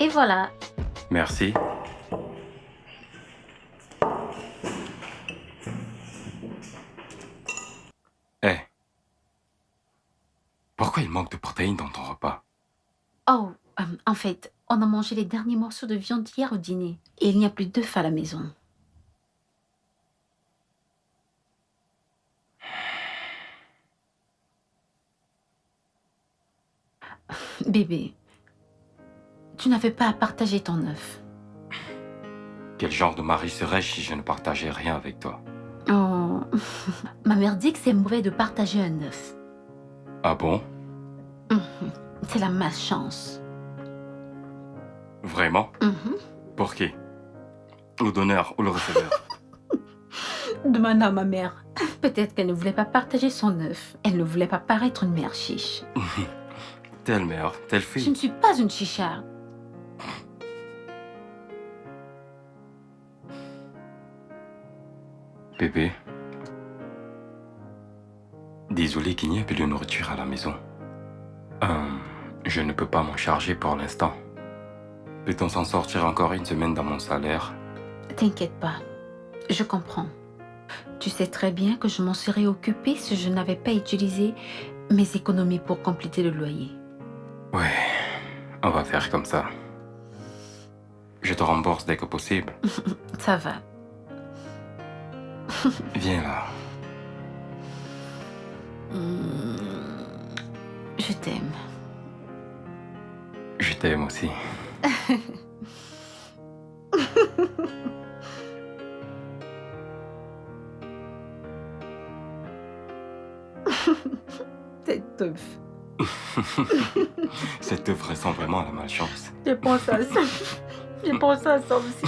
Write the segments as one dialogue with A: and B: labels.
A: Et voilà.
B: Merci. Eh, pourquoi il manque de protéines dans ton repas?
A: Oh, en fait, on a mangé les derniers morceaux de viande hier au dîner. Et il n'y a plus d'œufs à la maison. Bébé, tu n'avais pas à partager ton œuf.
B: Quel genre de mari serais-je si je ne partageais rien avec toi?
A: Oh, ma mère dit que c'est mauvais de partager un œuf.
B: Ah bon?
A: Mhm. C'est la malchance.
B: Vraiment?
A: Mhm.
B: Pour qui? Le donneur ou le receveur?
A: Demande à ma mère. Peut-être qu'elle ne voulait pas partager son œuf. Elle ne voulait pas paraître une mère chiche.
B: Telle mère, telle
A: Je
B: fille.
A: ne suis pas une chicha.
B: Bébé, désolé qu'il n'y ait plus de nourriture à la maison. Je ne peux pas m'en charger pour l'instant. Peut-on s'en sortir encore une semaine dans mon salaire?
A: T'inquiète pas. Je comprends. Tu sais très bien que je m'en serais occupée si je n'avais pas utilisé mes économies pour compléter le loyer.
B: Ouais, on va faire comme ça. Je te rembourse dès que possible.
A: Ça va.
B: Viens là.
A: Je t'aime.
B: Je t'aime aussi.
A: Cet œuf.
B: Cette œuvre ressemble vraiment à la malchance.
A: J'ai pensé à ça. J'ai pensé à ça aussi.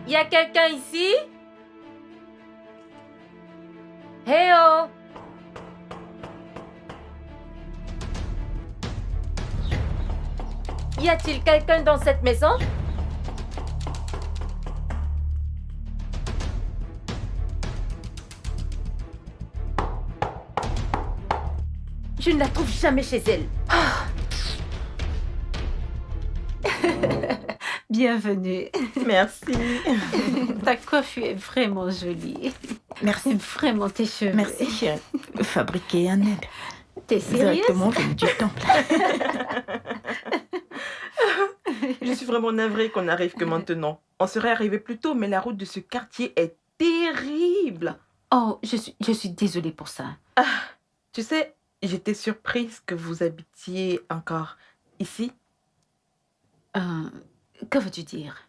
A: Y a quelqu'un ici? Hey oh! Y a-t-il quelqu'un dans cette maison? Je ne la trouve jamais chez elle. Bienvenue.
C: Merci.
A: Ta coiffure est vraiment jolie.
C: Merci.
A: Vraiment tes cheveux.
C: Merci, chérie. Fabriquer un aide.
A: T'es sérieuse?
C: Directement venu du temple. Je suis vraiment navrée qu'on n'arrive que maintenant. On serait arrivé plus tôt, mais la route de ce quartier est terrible.
A: Oh, je suis désolée pour ça.
C: Tu sais, j'étais surprise que vous habitiez encore ici.
A: Que veux-tu dire?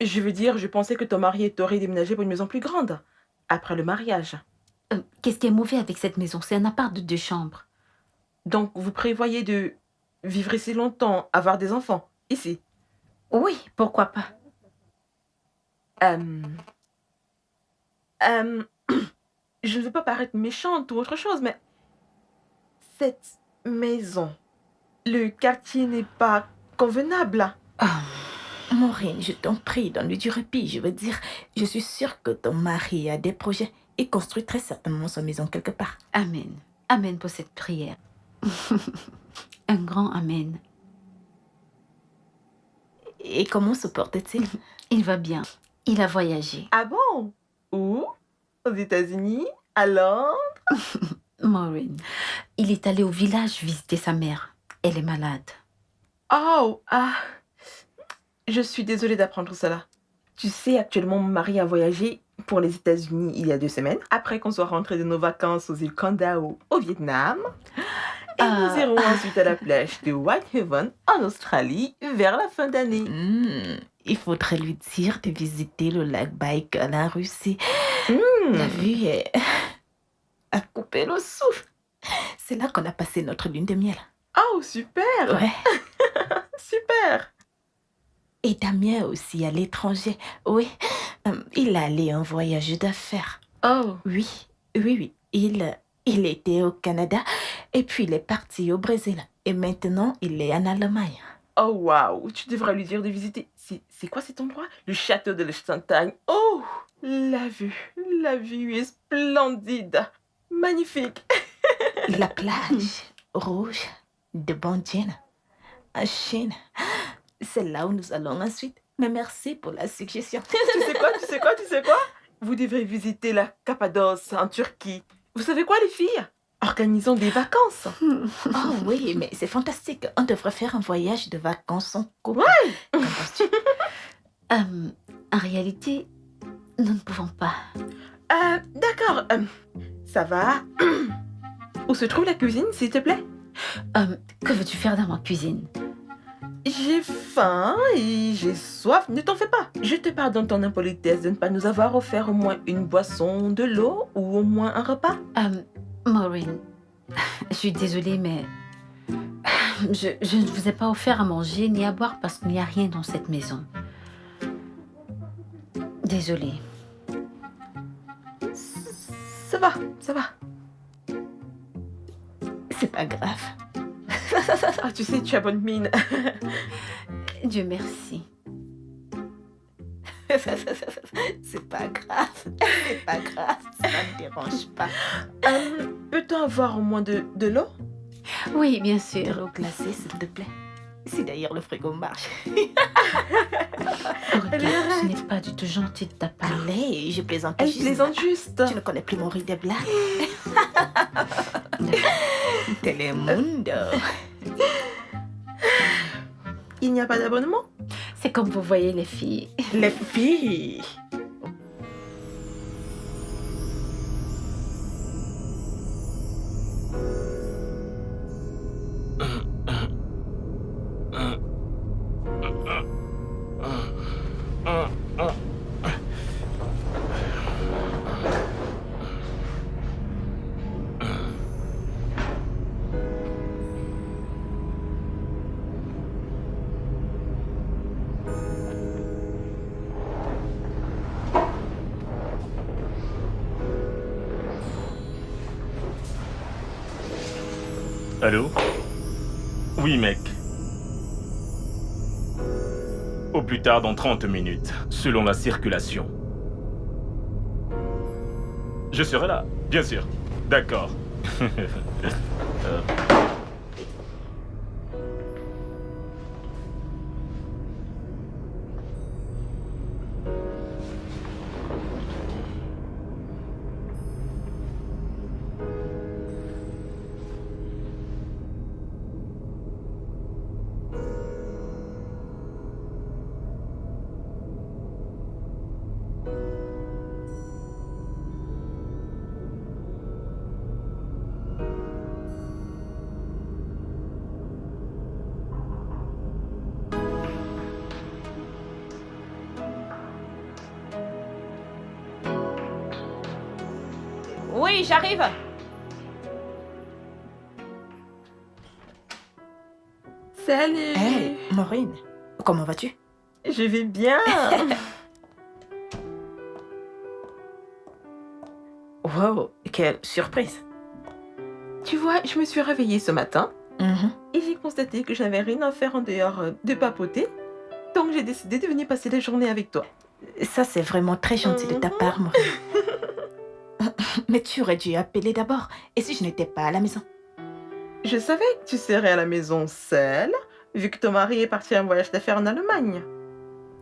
C: Je veux dire, je pensais que ton mari t'aurait déménagé pour une maison plus grande, après le mariage.
A: Qu'est-ce qui est mauvais avec cette maison? C'est un appart de 2 chambres.
C: Donc, vous prévoyez de vivre ici longtemps, avoir des enfants, ici?
A: Oui, pourquoi pas?
C: Euh, euh, je ne veux pas paraître méchante ou autre chose, mais cette maison, le quartier n'est pas convenable.
A: Ah,
D: Maureen, je t'en prie, donne-lui du répit. Je veux dire, je suis sûre que ton mari a des projets. Il construit très certainement sa maison quelque part.
A: amen. Amen pour cette prière. Un grand amen.
D: Et comment se porte-t-il?
A: Il va bien. Il a voyagé.
C: Ah bon? Où? Aux États-Unis? À Londres?
A: Maureen, il est allé au village visiter sa mère. Elle est malade.
C: Oh, ah, je suis désolée d'apprendre cela. Tu sais, actuellement, mon mari a voyagé pour les États-Unis il y a 2 semaines, après qu'on soit rentré de nos vacances aux îles Kandao au Vietnam. Et nous irons ensuite à la plage de Whitehaven en Australie vers la fin d'année.
D: Il faudrait lui dire de visiter le lac Baïkal en Russie.
C: Hmm.
D: La vue est à couper le souffle. C'est là qu'on a passé notre lune de miel.
C: Oh, super!
D: Ouais.
C: Super!
D: Et Damien aussi à l'étranger. Oui, il allait en voyage d'affaires.
A: Oh,
D: Oui. Il était au Canada et puis il est parti au Brésil. Et maintenant, il est en Allemagne.
C: Oh, waouh! Tu devrais lui dire de visiter. C'est quoi cet endroit? Le château de Liechtenstein. Oh! La vue est splendide. Magnifique.
D: La plage rouge de Bandien en Chine. C'est là où nous allons ensuite. Mais merci pour la suggestion.
C: Tu sais quoi? Vous devrez visiter la Cappadoce en Turquie. Vous savez quoi, les filles? Organisons des vacances.
D: Oh oui, mais c'est fantastique. On devrait faire un voyage de vacances en couple.
C: Ouais.
D: Qu'en penses-tu?
A: en réalité, nous ne pouvons pas.
C: D'accord. Ça va. Où se trouve la cuisine, s'il te plaît?
A: Que veux-tu faire dans ma cuisine?
C: J'ai faim et j'ai soif. Ne t'en fais pas. Je te pardonne ton impolitesse de ne pas nous avoir offert au moins une boisson, de l'eau ou au moins un repas.
A: Maureen, je suis désolée, mais je ne vous ai pas offert à manger ni à boire parce qu'il n'y a rien dans cette maison. Désolée.
C: Ça va.
D: C'est pas grave.
C: Ah, tu sais, tu as bonne mine.
A: Dieu merci.
D: C'est pas grave. C'est pas grave. Ça ne me dérange pas.
C: Peut-on avoir au moins de l'eau?
A: Oui, bien
D: De
A: sûr.
D: l'eau glacée, s'il te plaît. Si d'ailleurs le frigo marche.
A: Regarde, ce n'est pas du tout gentil de ta part.
D: Allez, je plaisante
C: Elle
D: juste.
C: plaisante juste.
D: Tu ne connais plus mon riz de blague. Telemundo.
C: Il n'y a pas d'abonnement?
A: C'est comme vous voyez les filles.
C: Les filles.
E: Allô? Oui, mec. Au plus tard dans 30 minutes, selon la circulation. Je serai là, bien sûr. D'accord.
D: Oui, j'arrive.
C: Salut.
D: Hey, Maureen, comment vas-tu?
C: Je vais bien.
D: Wow, quelle surprise.
C: Tu vois, je me suis réveillée ce matin
D: Mhm.
C: et j'ai constaté que je n'avais rien à faire en dehors de papoter. Donc j'ai décidé de venir passer la journée avec toi.
D: Ça, c'est vraiment très gentil de ta part, Maureen. Mais tu aurais dû appeler d'abord. Et si je n'étais pas à la maison?
C: Je savais que tu serais à la maison seule, vu que ton mari est parti en voyage d'affaires en Allemagne.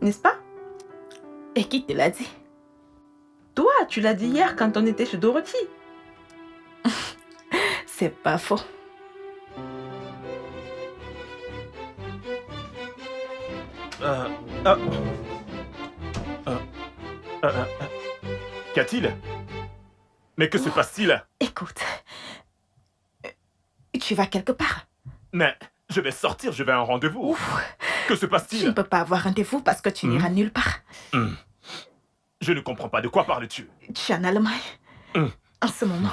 C: N'est-ce pas?
D: Et qui te l'a dit?
C: Toi, tu l'as dit hier quand on était chez Dorothy.
D: C'est pas faux.
E: Ah. Qu'y a-t-il? Mais que se passe-t-il?
D: Écoute, tu vas quelque part.
E: Mais je vais sortir, je vais à un rendez-vous.
D: Ouf,
E: Que se
D: tu ne
E: passe-t-il?
D: peux pas avoir rendez-vous parce que tu n'iras nulle part.
E: Hmm. Je ne comprends pas, de quoi parles-tu?
D: Tu es en Allemagne
E: Hum.
D: en ce moment.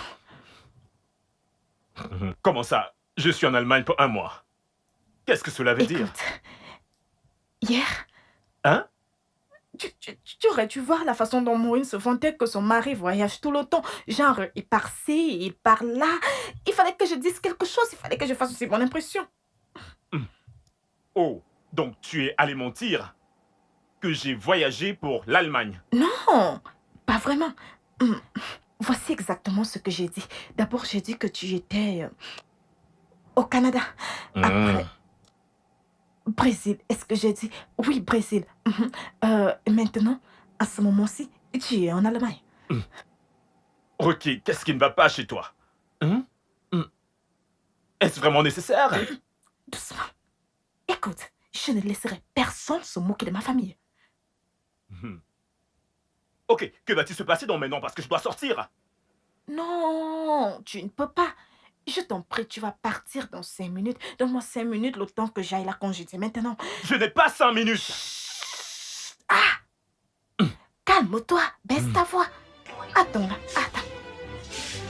E: Comment ça? Je suis en Allemagne pour 1 mois. Qu'est-ce que cela veut dire?
D: Écoute, hier,
E: Hein?
D: tu aurais dû voir la façon dont Maureen se vantait que son mari voyage tout le temps. Genre, il part ci, il part là. Il fallait que je dise quelque chose, il fallait que je fasse aussi mon impression.
E: Oh, donc tu es allé mentir que j'ai voyagé pour l'Allemagne.
D: Non, pas vraiment. Voici exactement ce que j'ai dit. D'abord, j'ai dit que tu étais au Canada. Après, Brésil. Est-ce que j'ai dit? Oui, Brésil. Maintenant, à ce moment-ci, tu es en Allemagne.
E: Rocky, qu'est-ce qui ne va pas chez toi? Est-ce vraiment nécessaire?
D: Doucement. Écoute, je ne laisserai personne se moquer de ma famille.
E: Ok, que va-t-il se passer donc maintenant parce que je dois sortir?
D: Non, tu ne peux pas. Je t'en prie, tu vas partir dans 5 minutes. Donne-moi 5 minutes le temps que j'aille la congédier. Maintenant,
E: Je n'ai pas 5 minutes.
D: chut. Calme-toi, baisse ta voix. Attends là, attends.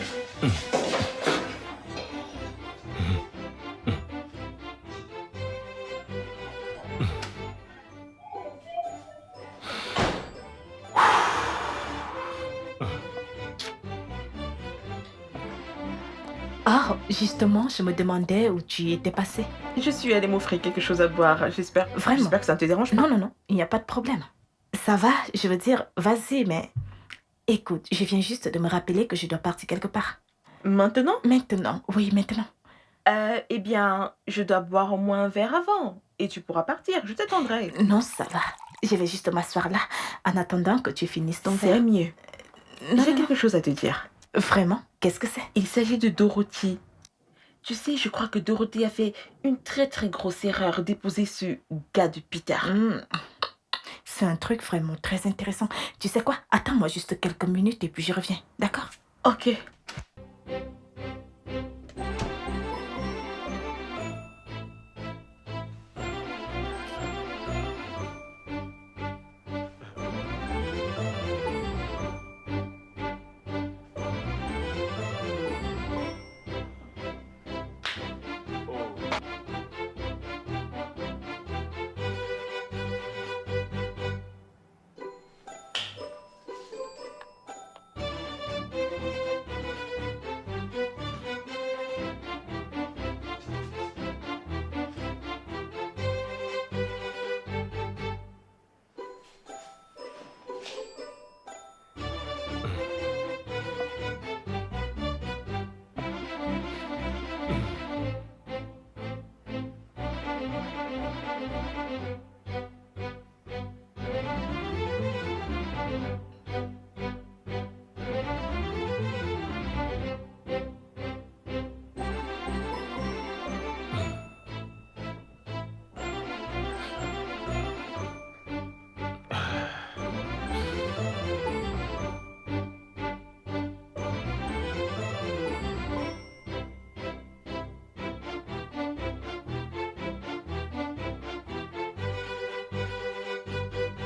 D: Oh, justement, je me demandais où tu étais passé.
C: Je suis allée m'offrir quelque chose à boire. J'espère
D: Vraiment?
C: que ça ne te dérange pas.
D: Non, non, non, il n'y a pas de problème. Ça va, je veux dire, vas-y, mais... Écoute, je viens juste de me rappeler que je dois partir quelque part.
C: Maintenant?
D: Maintenant, oui, maintenant.
C: Eh bien, je dois boire au moins un verre avant. Et tu pourras partir, je t'attendrai.
D: Non, ça va. Je vais juste m'asseoir là, en attendant que tu finisses ton
C: C'est
D: verre.
C: mieux.
D: Non,
C: J'ai
D: non,
C: quelque chose à te dire.
D: non. Vraiment? Qu'est-ce que c'est?
C: Il s'agit de Dorothy. Tu sais, je crois que Dorothy a fait une très très grosse erreur d'épouser ce gars de Peter.
D: C'est un truc vraiment très intéressant. Tu sais quoi? Attends-moi juste quelques minutes et puis je reviens. D'accord?
C: Ok.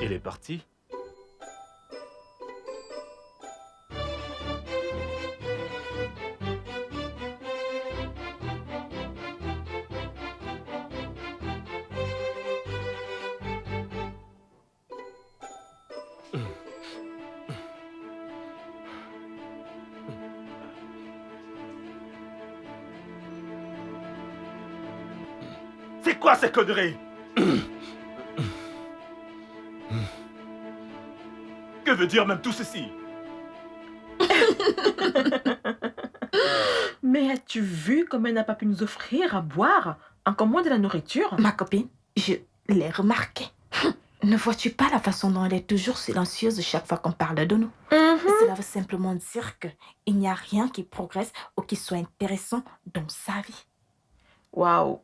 E: Il est parti? C'est quoi ces conneries? Que veut dire même tout ceci?
C: Mais as-tu vu comme elle n'a pas pu nous offrir à boire, encore moins de la nourriture?
D: Ma copine, je l'ai remarqué. Ne vois-tu pas la façon dont elle est toujours silencieuse chaque fois qu'on parle de nous? Cela veut simplement dire qu'il n'y a rien qui progresse ou qui soit intéressant dans sa vie.
C: Waouh.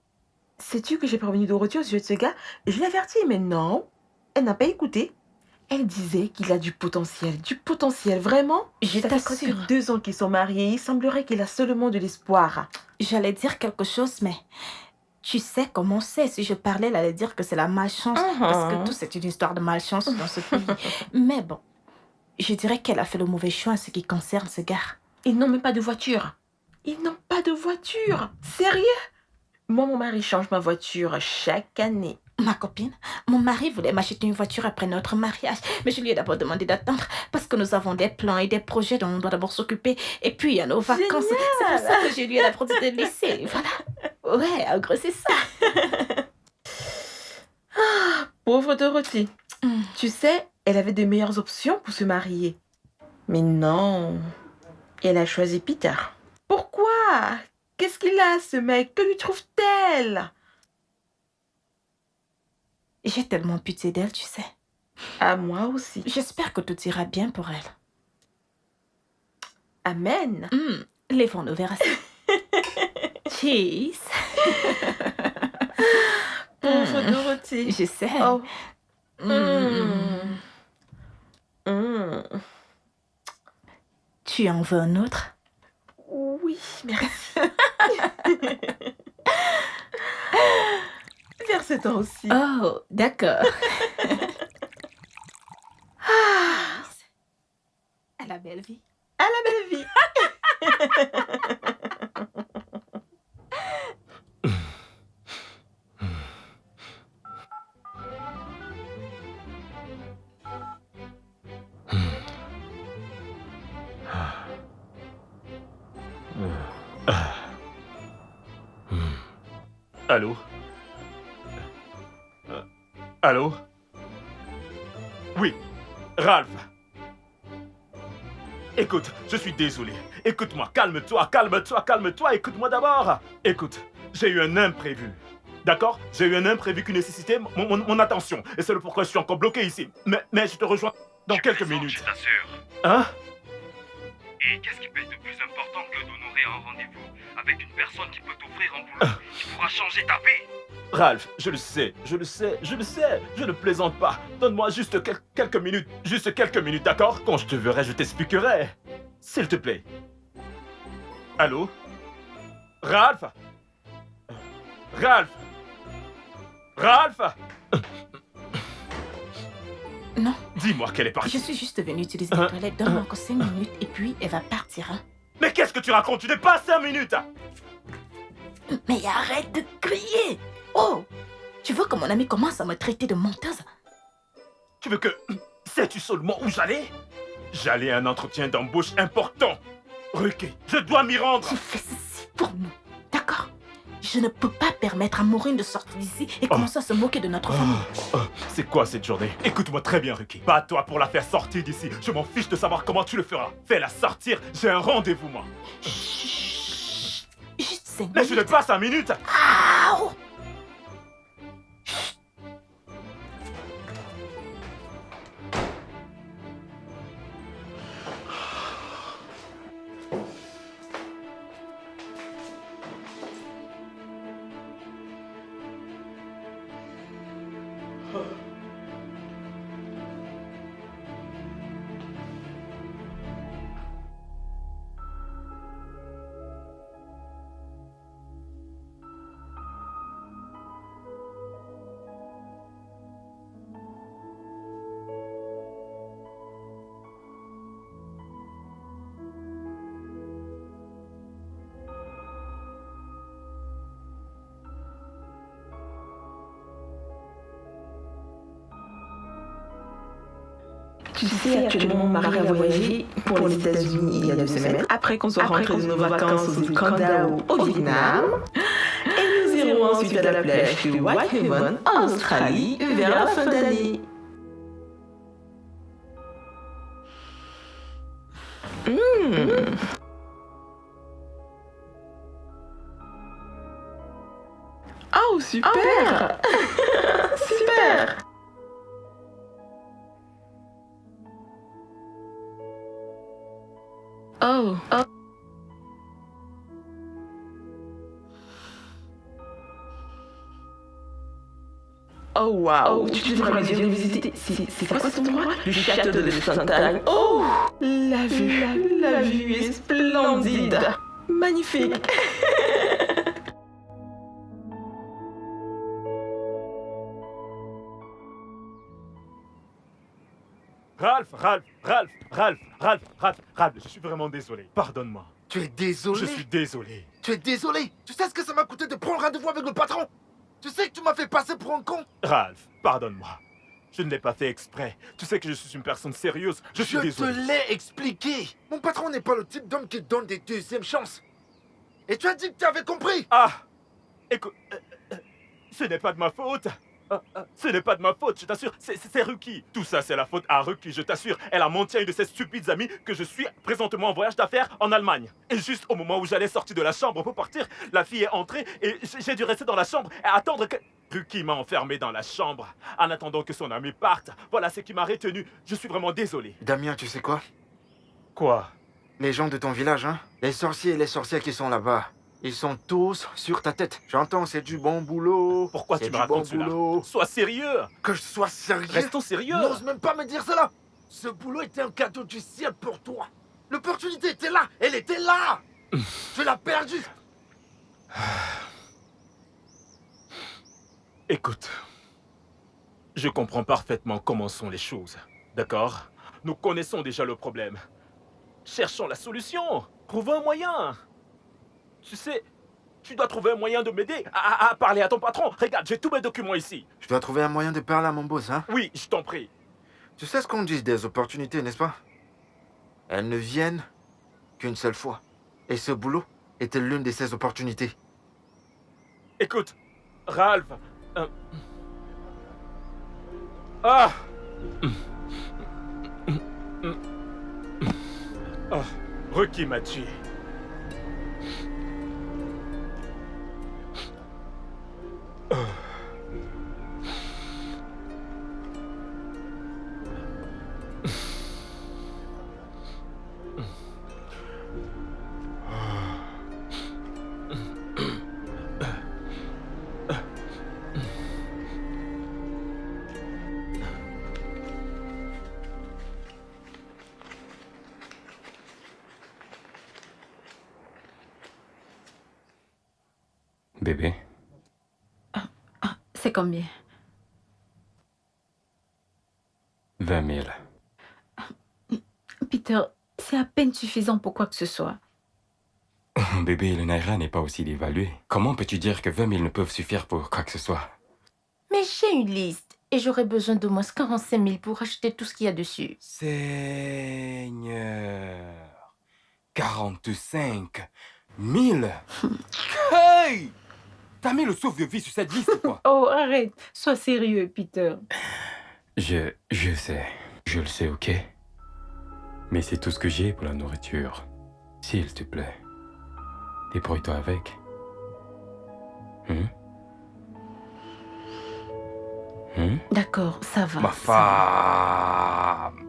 C: Sais-tu que j'ai prévenu Dorothée au sujet de ce gars? Je l'ai avertie, mais non, elle n'a pas écouté. Elle disait qu'il a du potentiel, vraiment.
D: Je
C: Ça fait presque
D: t'assure.
C: 2 ans qu'ils sont mariés, il semblerait qu'il a seulement de l'espoir.
D: J'allais dire quelque chose, mais tu sais comment c'est. Si je parlais, elle allait dire que c'est la malchance. Parce que tout, c'est une histoire de malchance dans ce pays. Mais bon, je dirais qu'elle a fait le mauvais choix en ce qui concerne ce gars.
C: Ils n'ont même pas de voiture. Ils n'ont pas de voiture. Sérieux? Moi, mon mari change ma voiture chaque année.
D: Ma copine, mon mari voulait m'acheter une voiture après notre mariage, mais je lui ai d'abord demandé d'attendre parce que nous avons des plans et des projets dont on doit d'abord s'occuper. Et puis, il y a nos vacances. C'est pour ça que je lui ai d'abord dit de laisser. Voilà. Ouais, en gros, c'est ça.
C: Pauvre Dorothée. Tu sais, elle avait de meilleures options pour se marier. Mais non. Elle a choisi Peter. Pourquoi? Qu'est-ce qu'il a, ce mec? Que lui trouve-t-elle?
D: J'ai tellement pitié d'elle, tu sais.
C: À moi aussi.
D: J'espère que tout ira bien pour elle.
C: Amen.
D: Levons nos verres. Cheese.
C: Pauvre Dorothée.
D: Je sais.
C: Oh.
D: Tu en veux un autre?
C: Oui, merci. Verse toi aussi.
D: Oh, d'accord. À la belle vie.
C: À la belle vie.
E: Allô? Allô? Oui, Ralph. Écoute, je suis désolé. Écoute-moi, calme-toi, écoute-moi d'abord. Écoute, j'ai eu un imprévu. D'accord? J'ai eu un imprévu qui nécessitait mon attention. Et c'est le pourquoi je suis encore bloqué ici. Mais je te rejoins dans quelques minutes.
B: Je t'assure.
E: Hein?
B: Et qu'est-ce qui peut être de plus important que d'honorer un rendez-vous avec une personne qui peut t'offrir un boulot qui pourra changer ta vie?
E: Ralph, je le sais, je ne plaisante pas. Donne-moi juste quelques minutes, d'accord? Quand je te verrai, je t'expliquerai. S'il te plaît. Allô? Ralph? Ralph?
D: Non.
E: Dis-moi qu'elle est partie.
D: Je suis juste venue utiliser les toilettes. Donne-moi encore 5 minutes et puis elle va partir. Hein.
E: Mais qu'est-ce que tu racontes? Tu n'es pas 5 minutes.
D: Mais arrête de crier. Oh, tu vois que mon ami commence à me traiter de menteuse?
E: Tu veux que... Sais-tu seulement où j'allais? J'allais à un entretien d'embauche important. Ruki, je dois m'y rendre.
D: Tu fais ceci pour nous, d'accord? Je ne peux pas permettre à Maureen de sortir d'ici et commencer à se moquer de notre famille.
E: C'est quoi cette journée? Écoute-moi très bien, Ruki. Pas toi pour la faire sortir d'ici. Je m'en fiche de savoir comment tu le feras. Fais-la sortir, j'ai un rendez-vous, moi.
D: Chut. Juste 5
E: Mais je n'ai pas 5 minutes.
D: Aouh.
C: Tu sais, actuellement, mon mari a voyagé pour les États-Unis il y a 2 semaines. Après qu'on soit rentré de nos vacances aux îles Kanda au Vietnam. Et nous irons irons ensuite à la plage de Whitehaven, en Australie, vers la fin d'année. Oh, super! Super! Oh, oh. Oh, wow! Tu devrais bien visiter. C'est quoi cet endroit? Le château de Fontaine. Oh! La vue est splendide! Magnifique!
E: Ralph, je suis vraiment désolé. Pardonne-moi.
F: Tu es désolé?
E: Je suis désolé.
F: Tu es désolé? Tu sais ce que ça m'a coûté de prendre rendez-vous avec le patron? Tu sais que tu m'as fait passer pour un con?
E: Ralph, pardonne-moi. Je ne l'ai pas fait exprès. Tu sais que je suis une personne sérieuse. Je suis désolé.
F: Je te l'ai expliqué. Mon patron n'est pas le type d'homme qui donne des deuxièmes chances. Et tu as dit que tu avais compris.
E: Ah! Écoute, ce n'est pas de ma faute. Ce n'est pas de ma faute, je t'assure. C'est Ruki. Tout ça, c'est la faute à Ruki, je t'assure. Elle a menti à une de ses stupides amies que je suis présentement en voyage d'affaires en Allemagne. Et juste au moment où j'allais sortir de la chambre pour partir, la fille est entrée et j'ai dû rester dans la chambre et attendre que... Ruki m'a enfermé dans la chambre en attendant que son ami parte. Voilà ce qui m'a retenu. Je suis vraiment désolé.
F: Damien, tu sais quoi?
E: Quoi?
F: Les gens de ton village, hein? Les sorciers et les sorcières qui sont là-bas. Ils sont tous sur ta tête. J'entends, c'est du bon boulot.
E: Pourquoi tu me racontes cela? Sois sérieux.
F: Que je sois sérieux?
E: Restons sérieux.
F: N'ose même pas me dire cela. Ce boulot était un cadeau du ciel pour toi. L'opportunité était là. Elle était là. Tu l'as perdue.
E: Écoute, je comprends parfaitement comment sont les choses, d'accord? Nous connaissons déjà le problème. Cherchons la solution. Trouvons un moyen. Tu sais, tu dois trouver un moyen de m'aider à parler à ton patron. Regarde, j'ai tous mes documents ici.
F: Je dois trouver un moyen de parler à mon boss, hein?
E: Oui, je t'en prie.
F: Tu sais ce qu'on dit des opportunités, n'est-ce pas? Elles ne viennent qu'une seule fois. Et ce boulot était l'une de ces opportunités.
E: Écoute, Ralph... Ah! Oh, Ruki m'a tué.
G: Bébé,
A: C'est combien?
G: 20 000.
A: Peter, c'est à peine suffisant pour quoi que ce soit.
G: Bébé, le Naira n'est pas aussi dévalué. Comment peux-tu dire que 20 000 ne peuvent suffire pour quoi que ce soit?
D: Mais j'ai une liste et j'aurais besoin d'au moins 45 000 pour acheter tout ce qu'il y a dessus.
G: Seigneur, 45 000. Hey! T'as mis le sauve-vie sur cette liste, quoi?
A: Oh, arrête. Sois sérieux, Peter.
G: Je sais. Je le sais, ok? Mais c'est tout ce que j'ai pour la nourriture. S'il te plaît, débrouille-toi avec.
A: D'accord, ça va.
G: Ma femme!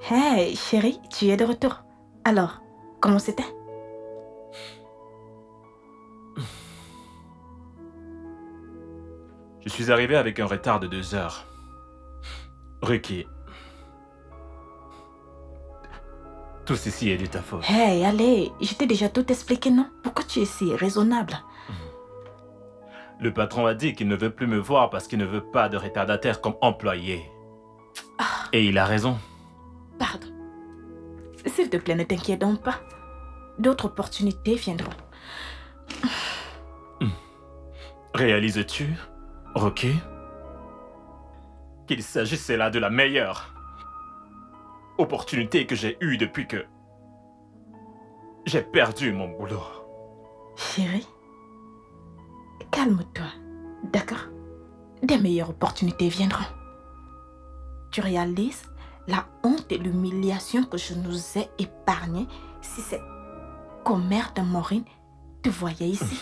D: Hey, chérie, tu es de retour. Alors, comment c'était?
E: Je suis arrivé avec un retard de 2 heures. Ruki. Tout ceci est de ta faute.
D: Hey, allez, je t'ai déjà tout expliqué, non? Pourquoi tu es si raisonnable?
E: Le patron a dit qu'il ne veut plus me voir parce qu'il ne veut pas de retardataire comme employé. Et il a raison.
D: Pardon. S'il te plaît, ne t'inquiète donc pas. D'autres opportunités viendront.
E: Réalises-tu, Rocky, qu'il s'agissait là de la meilleure opportunité que j'ai eue depuis que j'ai perdu mon boulot.
D: Chérie, calme-toi, d'accord? Des meilleures opportunités viendront. Tu réalises la honte et l'humiliation que je nous ai épargnées si cette commère de Maureen te voyait ici.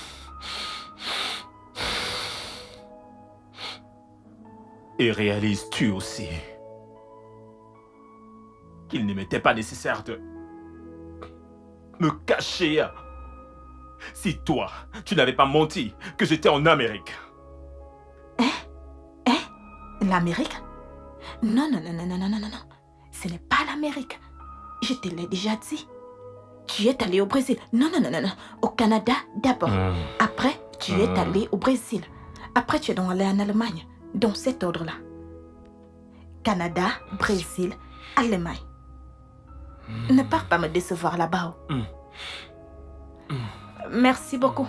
E: Et réalises-tu aussi qu'il ne m'était pas nécessaire de me cacher si toi, tu n'avais pas menti que j'étais en Amérique?
D: L'Amérique? Non, non, non, non, non, non, non, non, non. Ce n'est pas l'Amérique. Je te l'ai déjà dit. Tu es allé au Brésil. Non, non, non, non, non. Au Canada d'abord. Après, tu es allé au Brésil. Après, tu es donc allé en Allemagne. Dans cet ordre-là. Canada, Brésil, Allemagne. Ne pars pas me décevoir là-bas. Merci beaucoup.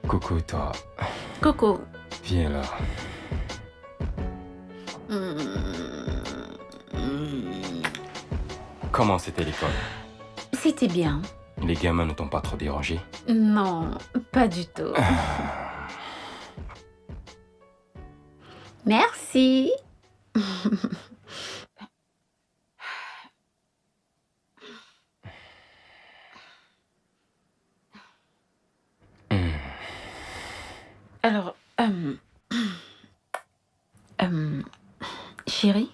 G: Coucou, toi.
A: Coco.
G: Viens là. Comment c'était l'école?
A: C'était bien.
G: Les gamins ne t'ont pas trop dérangé?
A: Non, pas du tout. Merci. Alors, chérie,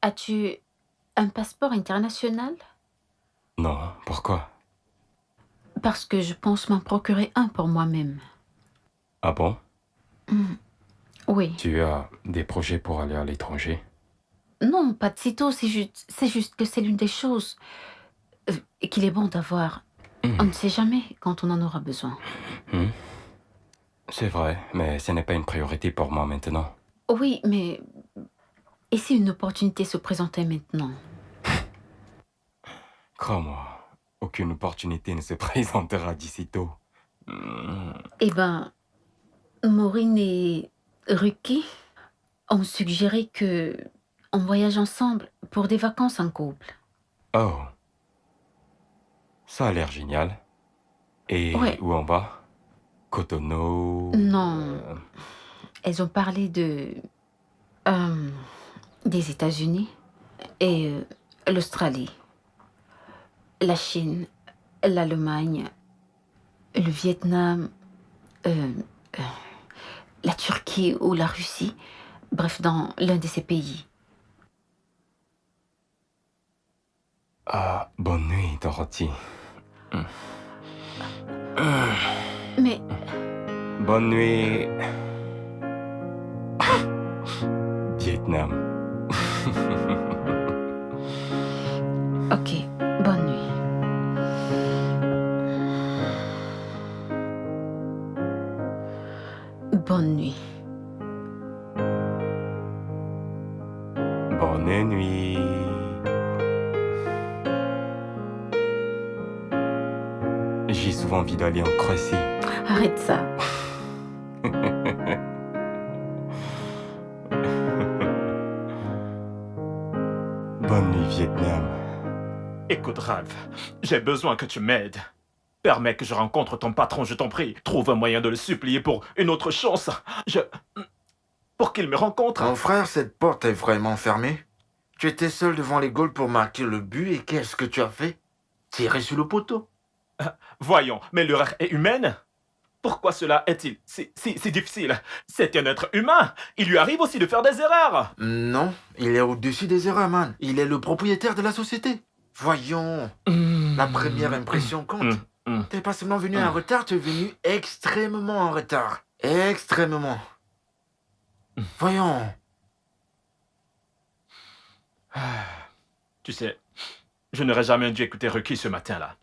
A: as-tu un passeport international?
G: Non, pourquoi?
A: Parce que je pense m'en procurer un pour moi-même.
G: Ah bon?
A: Oui.
G: Tu as des projets pour aller à l'étranger?
A: Non, pas de sitôt, c'est juste que c'est l'une des choses qu'il est bon d'avoir. On ne sait jamais quand on en aura besoin.
G: C'est vrai, mais ce n'est pas une priorité pour moi maintenant.
A: Oui, mais... Et si une opportunité se présentait maintenant?
G: Crois-moi, aucune opportunité ne se présentera d'ici tôt.
A: Eh ben, Maureen et Ruki ont suggéré que on voyage ensemble pour des vacances en couple.
G: Oh. Ça a l'air génial. Et
A: Ouais.
G: où on va? Cotonou?
A: Non. Elles ont parlé des États-Unis et l'Australie, la Chine, l'Allemagne, le Vietnam, la Turquie ou la Russie. Bref, dans l'un de ces pays.
G: Ah, bonne nuit, Dorothy.
A: Mais
G: Bonne nuit. Vietnam.
A: ok, bonne nuit. Bonne nuit.
G: Bonne nuit. J'ai souvent envie d'aller en Croatie.
A: Arrête ça.
G: Bonne nuit, Vietnam.
E: Écoute, Ralph, j'ai besoin que tu m'aides. Permets que je rencontre ton patron, je t'en prie. Trouve un moyen de le supplier pour une autre chance. Pour qu'il me rencontre.
F: Mon frère, cette porte est vraiment fermée. Tu étais seul devant les goals pour marquer le but et qu'est-ce que tu as fait? Tirer sur le poteau.
E: Voyons, mais l'erreur est humaine. Pourquoi cela est-il si difficile? C'est un être humain. Il lui arrive aussi de faire des erreurs.
F: Non, il est au-dessus des erreurs, man. Il est le propriétaire de la société. Voyons, la première impression compte. T'es pas seulement venu en retard, tu es venu extrêmement en retard. Extrêmement. Voyons.
E: Tu sais, je n'aurais jamais dû écouter Ruki ce matin-là.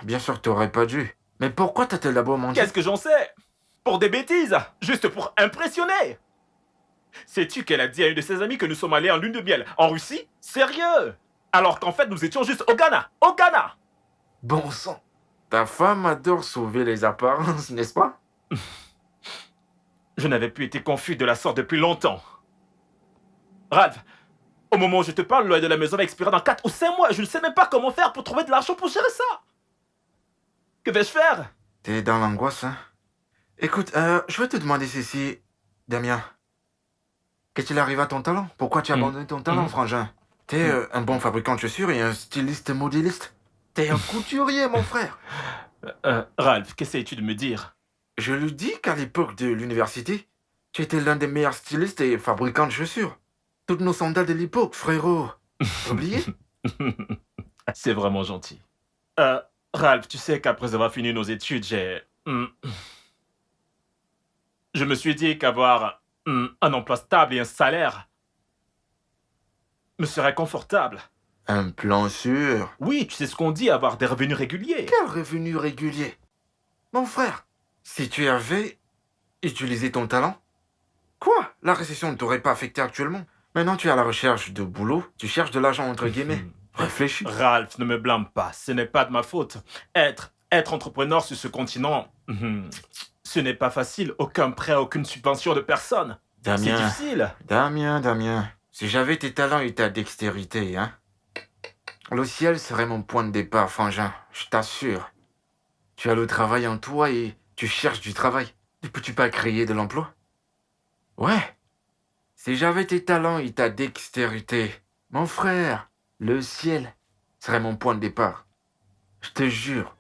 F: Bien sûr que t'aurais pas dû. Mais pourquoi t'as-t-elle d'abord menti?
E: Qu'est-ce que j'en sais? Pour des bêtises, juste pour impressionner. Sais-tu qu'elle a dit à une de ses amies que nous sommes allés en lune de miel en Russie? Sérieux? Alors qu'en fait, nous étions juste au Ghana. Au Ghana!
F: Bon sang. Ta femme adore sauver les apparences, n'est-ce pas?
E: Je n'avais plus été confus de la sorte depuis longtemps. Ralph, au moment où je te parle, le loyer de la maison va expirer dans 4 ou 5 mois. Je ne sais même pas comment faire pour trouver de l'argent pour gérer ça. Que vais-je faire?
F: T'es dans l'angoisse, hein? Écoute, je vais te demander ceci, Damien. Qu'est-il arrivé à ton talent? Pourquoi tu as abandonné ton talent, frangin? T'es un bon fabricant de chaussures et un styliste modéliste. T'es un couturier, mon frère.
E: Ralph, qu'essayes-tu de me dire?
F: Je lui dis qu'à l'époque de l'université, tu étais l'un des meilleurs stylistes et fabricants de chaussures. Toutes nos sandales de l'époque, frérot. T'as oublié?
E: C'est vraiment gentil. Ralph, tu sais qu'après avoir fini nos études, je me suis dit qu'avoir un emploi stable et un salaire me serait confortable.
F: Un plan sûr.
E: Oui, tu sais ce qu'on dit, avoir des revenus réguliers.
F: Quel revenu régulier? Mon frère, si tu avais utilisé ton talent, quoi? La récession ne t'aurait pas affecté actuellement. Maintenant, tu es à la recherche de boulot, tu cherches de l'argent entre guillemets. Réfléchis.
E: Ralph, ne me blâme pas, ce n'est pas de ma faute. Être entrepreneur sur ce continent, ce n'est pas facile. Aucun prêt, aucune subvention de personne. C'est
F: Damien,
E: difficile.
F: Damien, si j'avais tes talents et ta dextérité, hein, le ciel serait mon point de départ, frangin, je t'assure. Tu as le travail en toi et tu cherches du travail. Ne peux-tu pas créer de l'emploi? Ouais. Si j'avais tes talents et ta dextérité, mon frère, le ciel serait mon point de départ. Je te jure.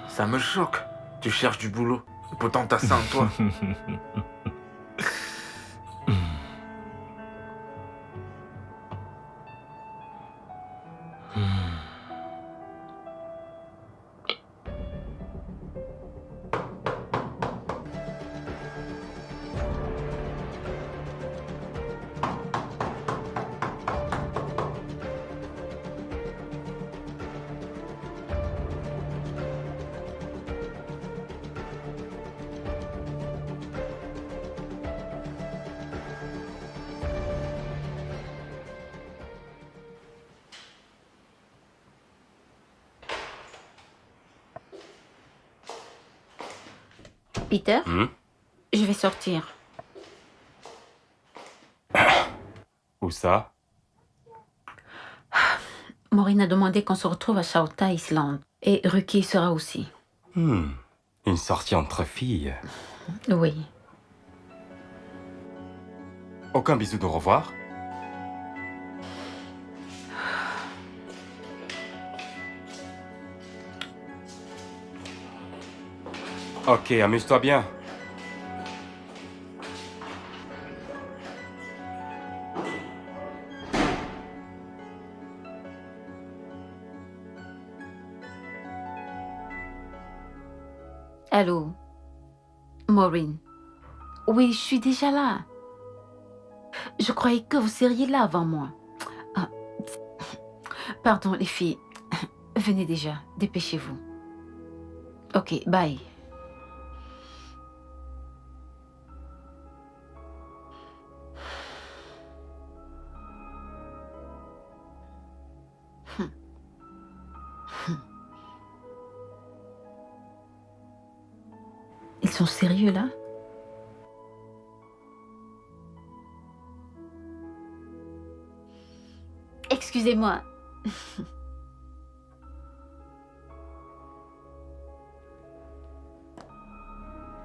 F: Ça me choque. Tu cherches du boulot. Et pourtant, t'as ça en toi.
A: Peter, je vais sortir.
G: Où ça?
A: Maureen a demandé qu'on se retrouve à Chauta Island. Et Ruki sera aussi.
G: Une sortie entre filles.
A: Oui.
G: Aucun bisou de au revoir? Ok, amuse-toi bien.
A: Allô, Maureen. Oui, je suis déjà là. Je croyais que vous seriez là avant moi. Ah, pardon, les filles. Venez déjà, dépêchez-vous. Ok, bye. Ils sont sérieux là? Excusez-moi.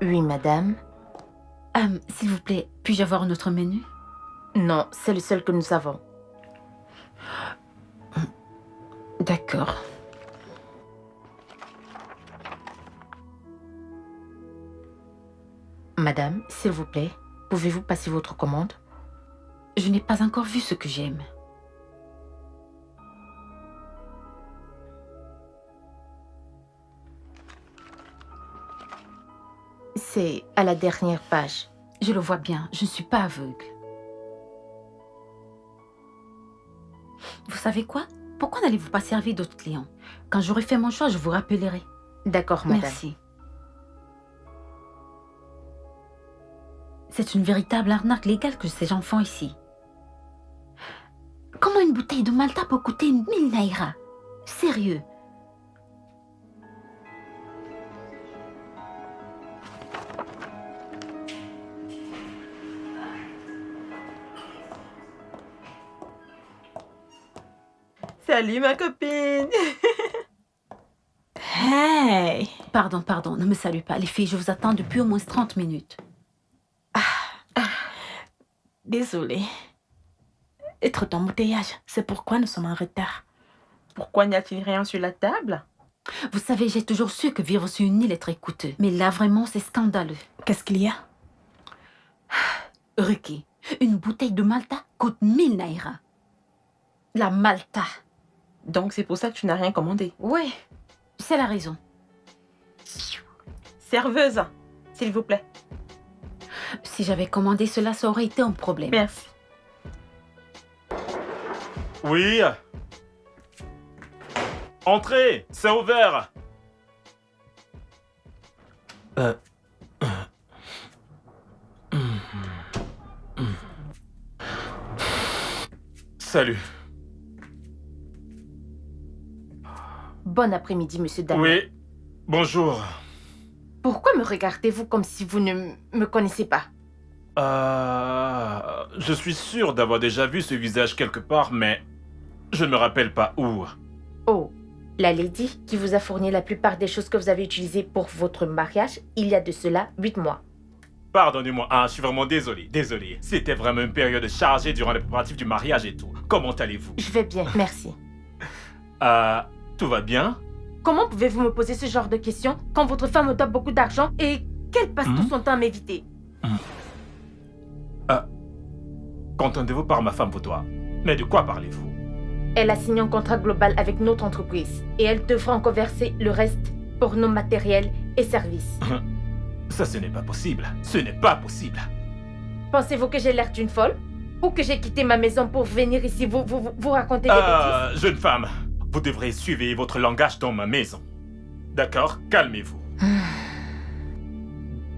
D: Oui, madame.
A: S'il vous plaît, puis-je avoir notre menu?
D: Non, c'est le seul que nous avons.
A: D'accord.
D: Madame, s'il vous plaît. Pouvez-vous passer votre commande?
A: Je n'ai pas encore vu ce que j'aime.
D: C'est à la dernière page.
A: Je le vois bien, je ne suis pas aveugle. Vous savez quoi? Pourquoi n'allez-vous pas servir d'autres clients? Quand j'aurai fait mon choix, je vous rappellerai.
D: D'accord, madame.
A: Merci. C'est une véritable arnaque légale que ces gens font ici. Comment une bouteille de Malta peut coûter 1000 naira? Sérieux?
C: Salut ma copine.
D: Hey!
A: Pardon, ne me salue pas. Les filles, je vous attends depuis au moins 30 minutes.
D: Désolée. Et trop d'embouteillage. C'est pourquoi nous sommes en retard.
C: Pourquoi n'y a-t-il rien sur la table?
A: Vous savez, j'ai toujours su que vivre sur une île est très coûteux. Mais là, vraiment, c'est scandaleux.
D: Qu'est-ce qu'il y a?
A: Ricky, une bouteille de Malta coûte 1000 naira. La Malta.
C: Donc c'est pour ça que tu n'as rien commandé.
A: Oui, c'est la raison.
C: Serveuse, s'il vous plaît.
A: Si j'avais commandé cela, ça aurait été un problème.
C: Merci.
E: Oui. Entrez, c'est ouvert. Salut.
D: Bon après-midi, monsieur Daniel.
E: Oui, bonjour.
D: Pourquoi me regardez-vous comme si vous ne me connaissez pas?
E: Je suis sûr d'avoir déjà vu ce visage quelque part, mais je ne me rappelle pas où.
D: Oh, la lady qui vous a fourni la plupart des choses que vous avez utilisées pour votre mariage il y a de cela 8 mois.
E: Pardonnez-moi, je suis vraiment désolé. C'était vraiment une période chargée durant les préparatifs du mariage et tout. Comment allez-vous?
D: Je vais bien, merci.
E: Tout va bien?
D: Comment pouvez-vous me poser ce genre de questions quand votre femme me doit beaucoup d'argent et qu'elle passe tout son temps à m'éviter?
E: Qu'entendez-vous par ma femme vous doit? Mais de quoi parlez-vous?
D: Elle a signé un contrat global avec notre entreprise et elle devra encore verser le reste pour nos matériels et services.
E: Ça, ce n'est pas possible. Ce n'est pas possible.
D: Pensez-vous que j'ai l'air d'une folle? Ou que j'ai quitté ma maison pour venir ici vous raconter des bêtises?
E: Jeune femme, vous devrez suivre votre langage dans ma maison. D'accord? Calmez-vous.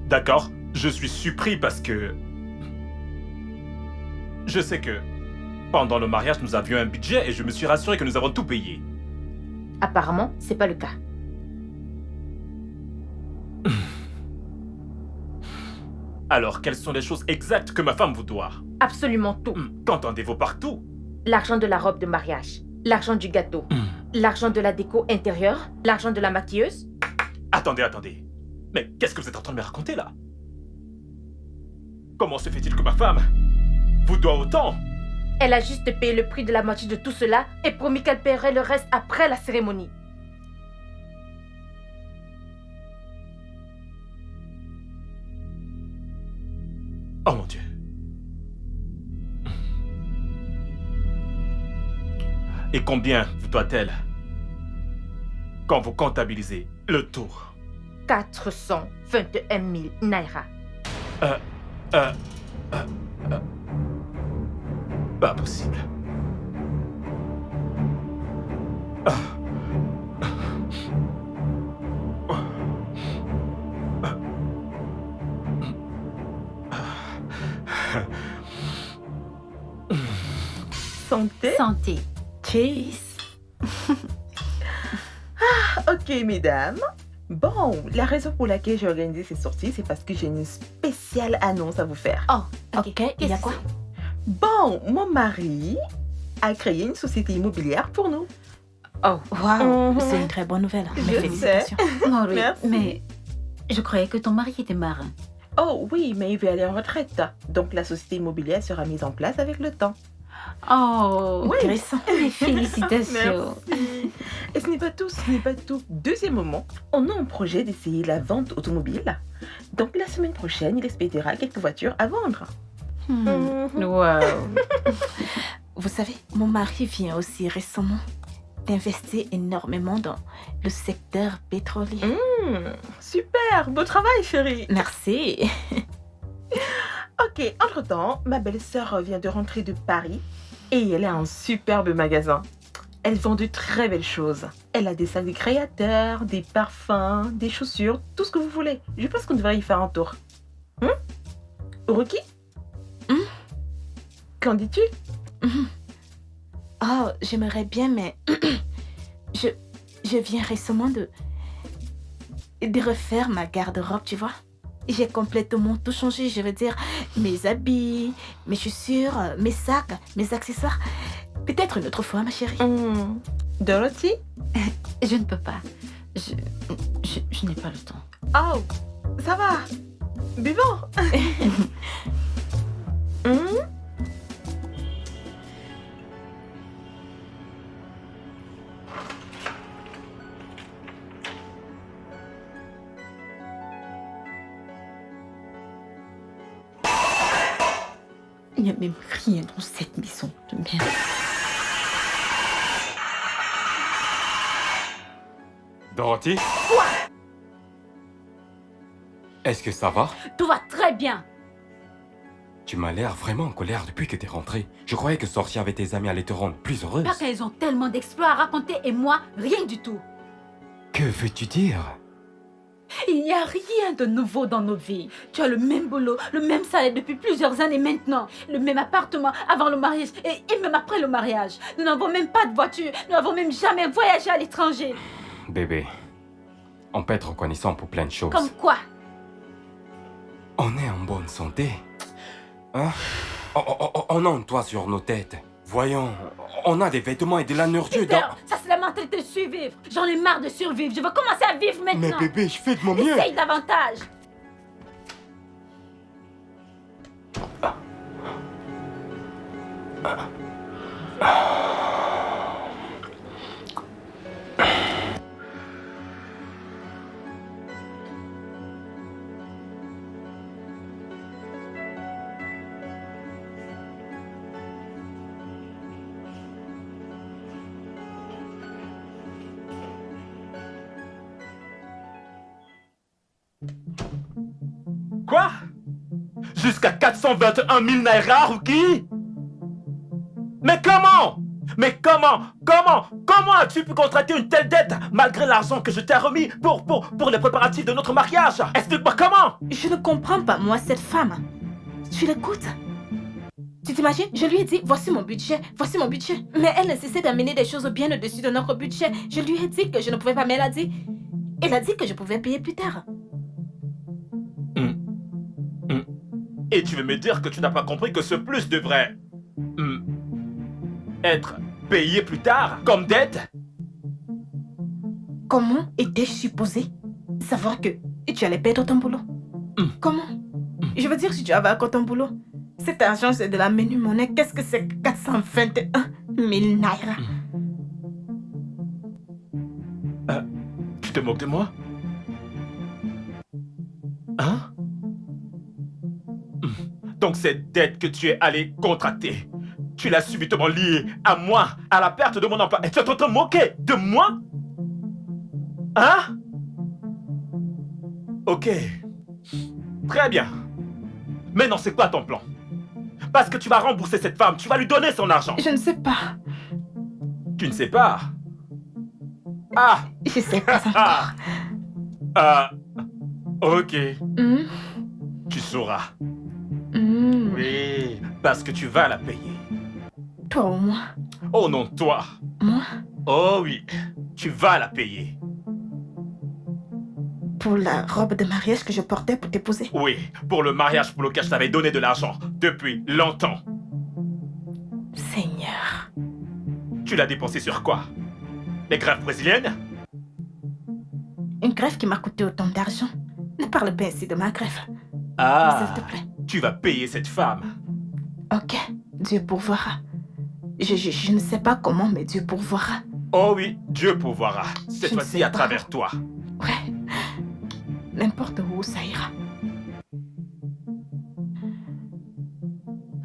E: D'accord? Je suis surpris parce que... Je sais que pendant le mariage, nous avions un budget et je me suis rassuré que nous avons tout payé.
D: Apparemment, c'est pas le cas.
E: Alors, quelles sont les choses exactes que ma femme vous doit?
D: Absolument tout.
E: Qu'entendez-vous partout?
D: L'argent de la robe de mariage, l'argent du gâteau, l'argent de la déco intérieure, l'argent de la maquilleuse.
E: Attendez. Mais qu'est-ce que vous êtes en train de me raconter là? Comment se fait-il que ma femme vous doit autant?
D: Elle a juste payé le prix de la moitié de tout cela et promis qu'elle paierait le reste après la cérémonie.
E: Oh mon Dieu. Et combien vous doit-elle quand vous comptabilisez le tout?
D: 421 000 naira.
E: Pas possible.
C: Santé.
A: Santé.
D: Cheese.
C: Ok, mesdames. Bon, la raison pour laquelle j'ai organisé cette sortie, c'est parce que j'ai une spéciale annonce à vous faire.
A: Oh, ok.
D: Il y a quoi?
C: Bon, mon mari a créé une société immobilière pour nous.
A: Oh,
D: Waouh, c'est une très bonne nouvelle.
C: Je
D: Mes
C: sais.
D: félicitations.
A: Maureen,
C: Merci.
A: mais je croyais que ton mari était marin.
C: Oh oui, mais il veut aller en retraite. Donc la société immobilière sera mise en place avec le temps.
A: Oh,
C: Oui.
D: Intéressant.
A: mes félicitations.
C: Merci. Et ce n'est pas tout, ce n'est pas tout. Deuxième moment, on a un projet d'essayer la vente automobile. Donc la semaine prochaine, il expédiera quelques voitures à vendre.
A: Wow.
D: Vous savez, mon mari vient aussi récemment d'investir énormément dans le secteur pétrolier.
C: Super, beau travail chérie.
D: Merci.
C: Ok, entre-temps, ma belle-sœur vient de rentrer de Paris et elle a un superbe magasin. Elle vend de très belles choses. Elle a des sacs de créateurs, des parfums, des chaussures, tout ce que vous voulez. Je pense qu'on devrait y faire un tour. Ruki Qu'en dis-tu?
D: Oh, j'aimerais bien, mais je viens récemment de refaire ma garde-robe, tu vois. J'ai complètement tout changé, je veux dire, mes habits, mes chaussures, mes sacs, mes accessoires. Peut-être une autre fois, ma chérie.
C: Dorothy?
A: Je ne peux pas. Je n'ai pas le temps.
C: Oh, ça va. Buvons.
A: Il n'y a même rien dans cette maison de merde.
G: Dorothy? Est-ce que ça va?
A: Tout va très bien.
G: Tu m'as l'air vraiment en colère depuis que t'es rentrée. Je croyais que sortir avec tes amis allait te rendre plus heureuse.
A: Parce qu'elles ont tellement d'exploits à raconter et moi, rien du tout.
G: Que veux-tu dire?
A: Il n'y a rien de nouveau dans nos vies. Tu as le même boulot, le même salaire depuis plusieurs années maintenant, le même appartement avant le mariage et même après le mariage. Nous n'avons même pas de voiture, nous n'avons même jamais voyagé à l'étranger.
G: Bébé, on peut être reconnaissant pour plein de choses.
A: Comme quoi?
G: On est en bonne santé. Hein? On a un toit sur nos têtes. Voyons, on a des vêtements et de la nourriture
A: Peter,
G: dans...
A: ça c'est la mentalité de survivre. J'en ai marre de survivre, je veux commencer à vivre
G: Mais
A: maintenant.
G: bébé, je fais de mon mieux.
A: Essaye davantage.
E: Quoi? Jusqu'à 421 000 naira, Ruki? Mais comment? Mais comment as-tu pu contracter une telle dette malgré l'argent que je t'ai remis pour les préparatifs de notre mariage? Explique-moi comment?
D: Je ne comprends pas, moi, cette femme. Tu l'écoutes? Tu t'imagines? Je lui ai dit, voici mon budget, voici mon budget. Mais elle ne cessait d'amener des choses bien au-dessus de notre budget. Je lui ai dit que je ne pouvais pas, mais elle a dit que je pouvais payer plus tard.
E: Et tu veux me dire que tu n'as pas compris que ce plus devrait... être payé plus tard, comme dette?
D: Comment étais-je supposé savoir que tu allais perdre ton boulot? Comment? Je veux dire, si tu avais encore ton boulot, cet argent c'est de la menu monnaie. Qu'est-ce que c'est 421 000 naira?
E: Tu te moques de moi? Hein? Donc cette dette que tu es allé contracter, tu l'as subitement liée à moi, à la perte de mon emploi. Et tu es en train de te moquer de moi? Hein? Ok. Très bien. Maintenant, c'est quoi ton plan? Parce que tu vas rembourser cette femme, tu vas lui donner son argent.
D: Je ne sais pas.
E: Tu ne sais pas? Ah!
D: Je sais pas encore.
E: Ok.
D: Hmm?
E: Tu sauras.
D: Hmm.
E: Oui, parce que tu vas la payer.
D: Toi ou moi?
E: Oh non, toi.
D: Moi?
E: Oh oui, tu vas la payer.
D: Pour la robe de mariage que je portais pour t'épouser.
E: Oui, pour le mariage pour lequel je t'avais donné de l'argent depuis longtemps.
D: Seigneur.
E: Tu l'as dépensé sur quoi? Les greffes brésiliennes?
D: Une greffe qui m'a coûté autant d'argent. Ne parle pas ainsi de ma greffe.
E: Ah,
D: S'il te plaît.
E: tu vas payer cette femme.
D: Ok, Dieu pourvoira. Je ne sais pas comment, mais Dieu pourvoira.
E: Oh oui, Dieu pourvoira. Cette
D: Je ne
E: fois-ci
D: sais
E: à
D: pas.
E: travers toi.
D: Ouais. N'importe où, ça ira.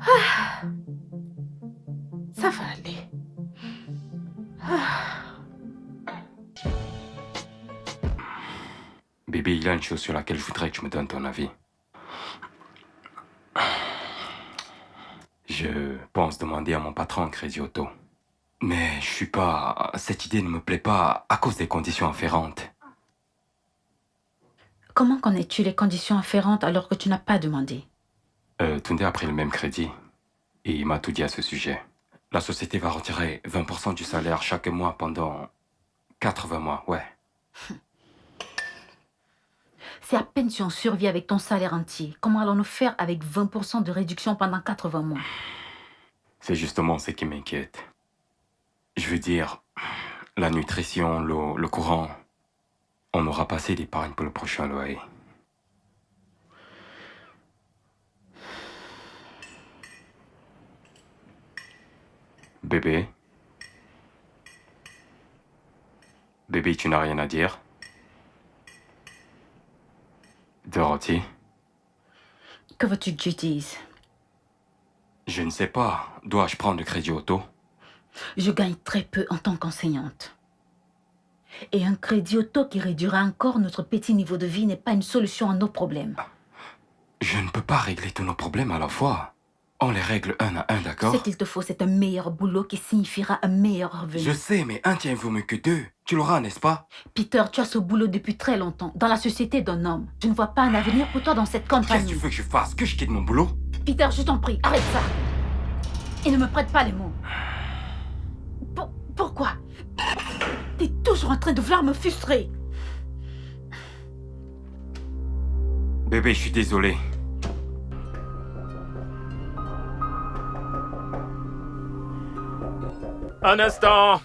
D: Ah. Ça va aller. Ah.
G: Bébé, il y a une chose sur laquelle je voudrais que tu me donnes ton avis. Je pense demander à mon patron un crédit auto. Mais je suis pas... Cette idée ne me plaît pas à cause des conditions afférentes.
A: Comment connais-tu les conditions afférentes alors que tu n'as pas demandé?
G: Tunde a pris le même crédit et il m'a tout dit à ce sujet. La société va retirer 20% du salaire chaque mois pendant 80 mois, ouais.
A: C'est à peine si on survit avec ton salaire entier. Comment allons-nous faire avec 20% de réduction pendant 80 mois?
G: C'est justement ce qui m'inquiète. Je veux dire, la nutrition, l'eau, le courant, on aura passé d'épargne pour le prochain loyer. Bébé? Bébé, tu n'as rien à dire? Dorothy?
A: Que veux-tu que je dise?
G: Je ne sais pas. Dois-je prendre le crédit auto?
A: Je gagne très peu en tant qu'enseignante. Et un crédit auto qui réduira encore notre petit niveau de vie n'est pas une solution à nos problèmes.
G: Je ne peux pas régler tous nos problèmes à la fois. On les règle un à un, d'accord?
A: Ce qu'il te faut, c'est un meilleur boulot qui signifiera un meilleur revenu.
G: Je sais, mais un tien vaut mieux que deux. Tu l'auras, n'est-ce pas?
A: Peter, tu as ce boulot depuis très longtemps, dans la société d'un homme. Je ne vois pas un avenir pour toi dans cette
G: Qu'est-ce
A: compagnie.
G: que tu veux que je fasse? Que je quitte mon boulot?
A: Peter, je t'en prie, arrête ça. Et ne me prête pas les mots. Pourquoi? T'es toujours en train de vouloir me frustrer.
G: Bébé, je suis désolé.
E: Un instant.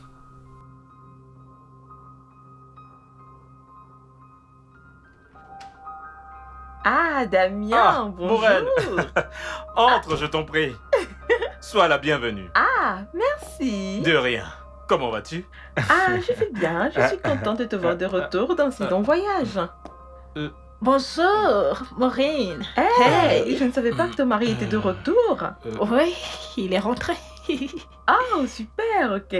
C: Ah, Damien,
E: Ah,
C: bonjour.
E: Maureen. Entre, je t'en prie. Sois la bienvenue.
C: Ah, merci.
E: De rien. Comment vas-tu?
C: Ah, je vais bien. Je suis contente de te voir de retour dans ce long voyage.
D: Bonjour, Maureen.
C: Hey, je ne savais pas que ton mari était de retour.
D: Oui, il est rentré.
C: Oh, super, ok.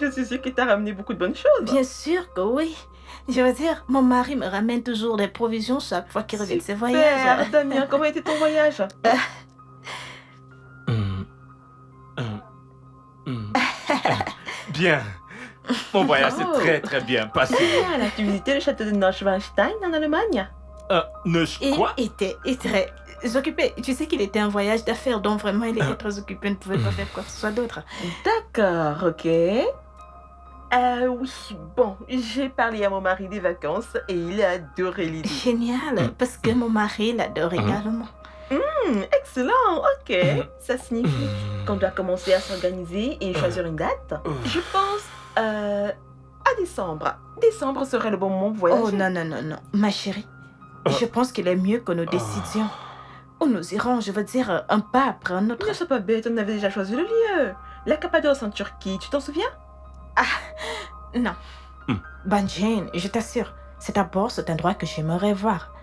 C: Je suis sûre qu'il t'a ramené beaucoup de bonnes choses.
D: Bien sûr que oui. Je veux dire, mon mari me ramène toujours des provisions chaque fois qu'il revient de ses
C: Super,
D: voyages.
C: Damien, comment était ton voyage?
E: Bien. Mon voyage s'est
C: Oh.
E: très très bien passé.
C: Génial, as-tu visité le château de Neuschwanstein en Allemagne?
E: Ne quoi?
D: Il était très occupé. Tu sais qu'il était en voyage d'affaires, donc vraiment il était très occupé, il ne pouvait pas faire quoi que ce soit d'autre.
C: D'accord, ok. Oui, bon, j'ai parlé à mon mari des vacances et il a adoré l'idée.
D: Génial, parce que mon mari l'adore également.
C: Excellent, ok. Ça signifie qu'on doit commencer à s'organiser et choisir une date. Je pense à décembre. Décembre serait le bon moment pour voyager.
D: Oh non, non, non, non, ma chérie. Je pense qu'il est mieux que nous décidions. Où nous irons, je veux dire, un pas après un autre.
C: Ne sois pas bête, on avait déjà choisi le lieu. La Cappadoce en Turquie, tu t'en souviens?
D: Non. Ben Jane, je t'assure, c'est d'abord cet endroit que j'aimerais voir.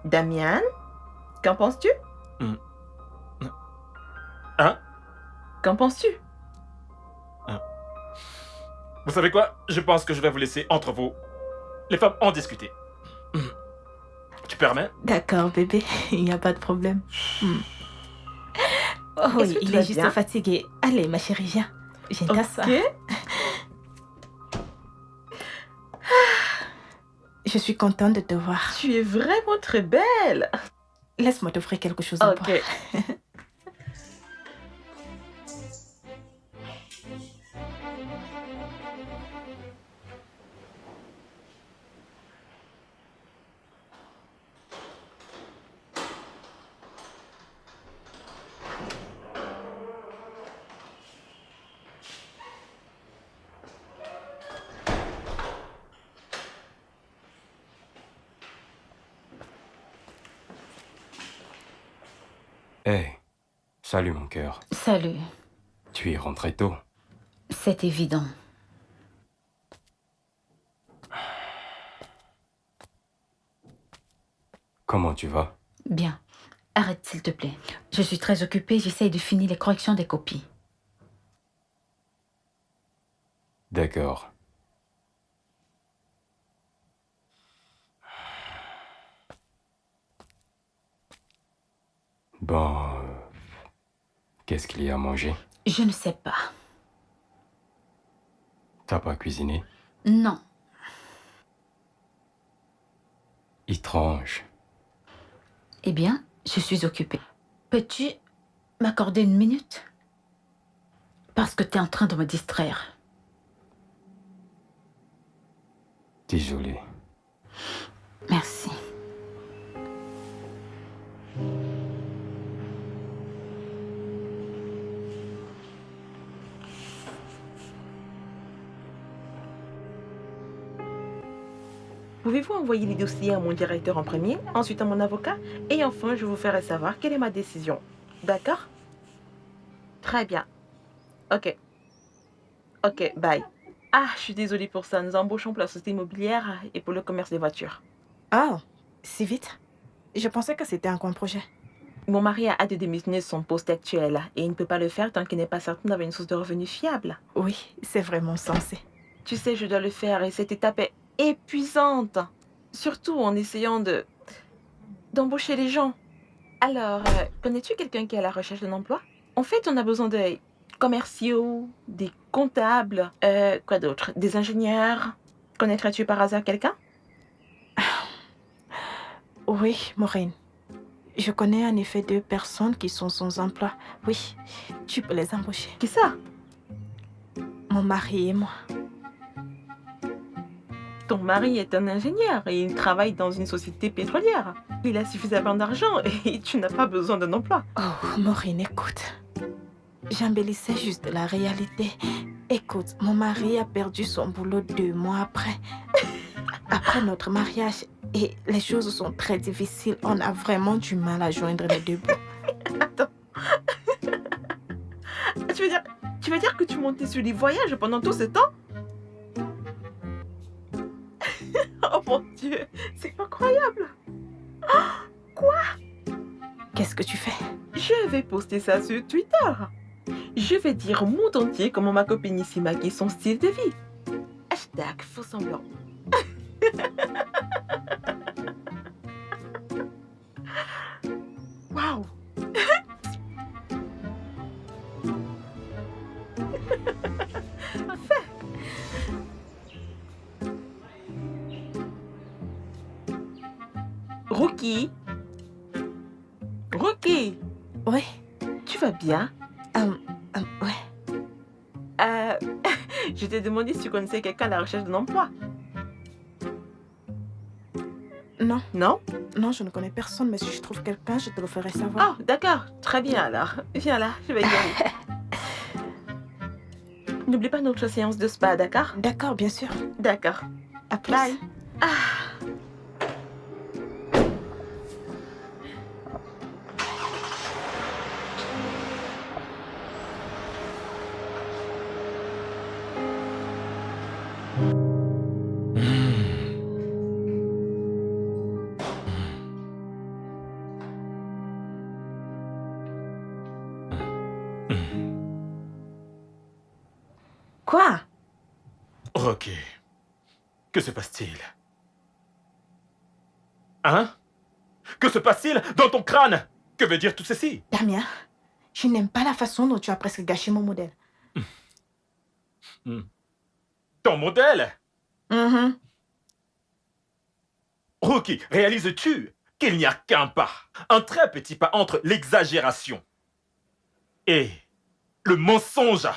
C: Damien, qu'en penses-tu?
E: Hein?
C: Qu'en penses-tu?
E: Vous savez quoi? Je pense que je vais vous laisser entre vous. Les femmes en discuter. Tu permets?
D: D'accord, bébé, il n'y a pas de problème. Oh
C: Est-ce
D: oui,
C: que tu
D: il
C: vas
D: est juste
C: bien?
D: fatigué. Allez, ma chérie, viens. Viens t'asseoir.
C: Ok.
D: Je suis contente de te voir.
C: Tu es vraiment très belle.
D: Laisse-moi t'offrir quelque chose à boire.
C: Ok.
G: Hey, Salut mon cœur.
A: Salut.
G: Tu es rentré tôt.
A: C'est évident.
G: Comment tu vas?
A: Bien. Arrête, s'il te plaît. Je suis très occupée, j'essaye de finir les corrections des copies.
G: D'accord. Bon, qu'est-ce qu'il y a à manger?
A: Je ne sais pas.
G: T'as pas cuisiné?
A: Non.
G: Étrange.
A: Eh bien, je suis occupée. Peux-tu m'accorder une minute? Parce que tu es en train de me distraire.
G: Désolé.
A: Merci.
C: Pouvez-vous envoyer les dossiers à mon directeur en premier, ensuite à mon avocat, et enfin je vous ferai savoir quelle est ma décision. D'accord? Très bien. Ok. Ok, bye. Ah, je suis désolée pour ça. Nous embauchons pour la société immobilière et pour le commerce des voitures.
D: Oh, si vite? Je pensais que c'était un grand projet.
C: Mon mari a hâte de démissionner de son poste actuel et il ne peut pas le faire tant qu'il n'est pas certain d'avoir une source de revenus fiable.
D: Oui, c'est vraiment sensé.
C: Tu sais, je dois le faire et cette étape est épuisante. Surtout en essayant d'embaucher les gens. Alors, connais-tu quelqu'un qui est à la recherche d'un emploi? En fait, on a besoin de commerciaux, des comptables, quoi d'autre? Des ingénieurs. Connaîtrais-tu par hasard quelqu'un?
D: Oui, Maureen. Je connais en effet 2 personnes qui sont sans emploi. Oui, tu peux les embaucher.
C: Qui ça?
D: Mon mari et moi.
C: Ton mari est un ingénieur et il travaille dans une société pétrolière. Il a suffisamment d'argent et tu n'as pas besoin d'un emploi.
D: Oh, Maureen, écoute. J'embellissais juste la réalité. Écoute, mon mari a perdu son boulot 2 mois après. Après notre mariage. Et les choses sont très difficiles. On a vraiment du mal à joindre les 2 bouts.
C: Attends. Tu veux dire que tu montais sur les voyages pendant tout ce temps? Oh mon Dieu, c'est incroyable.
D: Qu'est-ce que tu fais?
C: Je vais poster ça sur Twitter. Je vais dire au monde entier comment ma copine ici maquille son style de vie. Hashtag faux semblant. Waouh. Rookie. Rookie,
D: Oui.
C: tu vas bien?
D: Ouais.
C: Je t'ai demandé si tu connaissais quelqu'un à la recherche d'un emploi.
D: Non,
C: Non?
D: non, je ne connais personne, mais si je trouve quelqu'un, je te le ferai savoir.
C: Oh, d'accord. Très bien alors. Viens là, je vais y aller. N'oublie pas notre séance de spa, d'accord?
D: D'accord, bien sûr.
C: D'accord.
D: À plus.
C: Bye.
D: Quoi?
E: Ok. Que se passe-t-il? Hein? Que se passe-t-il dans ton crâne? Que veut dire tout ceci?
D: Damien, je n'aime pas la façon dont tu as presque gâché mon modèle.
E: Ton modèle?
D: Mhm.
E: Rookie, réalises-tu qu'il n'y a qu'un pas, un très petit pas entre l'exagération et le mensonge?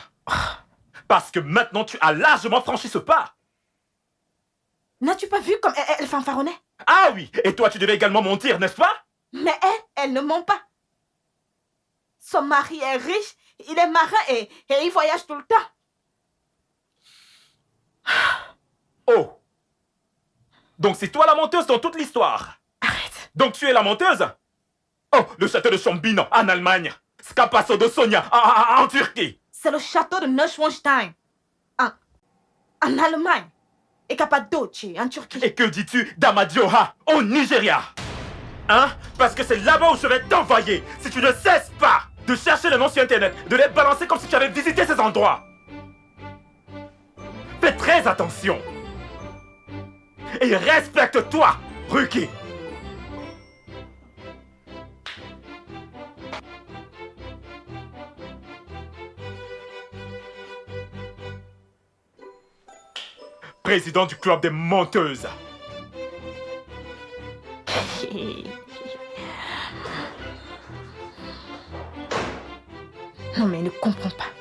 E: Parce que maintenant tu as largement franchi ce pas.
D: N'as-tu pas vu comme elle fanfaronnait?
E: Ah oui, et toi tu devais également mentir, n'est-ce pas?
D: Mais elle ne ment pas. Son mari est riche, il est marin et il voyage tout le temps.
E: Oh. Donc c'est toi la menteuse dans toute l'histoire.
D: Arrête.
E: Donc tu es la menteuse? Oh, le château de Chambino, en Allemagne. Scapasso de Sonia en Turquie.
D: C'est le château de Neuschwanstein. En Allemagne. Et Cappadoce, en Turquie.
E: Et que dis-tu d'Amadioha, au Nigeria? Hein? Parce que c'est là-bas où je vais t'envoyer si tu ne cesses pas de chercher les noms sur Internet, de les balancer comme si tu avais visité ces endroits. Fais très attention. Et respecte-toi, Ruki. Président du club des menteuses.
D: Non mais il ne comprend pas.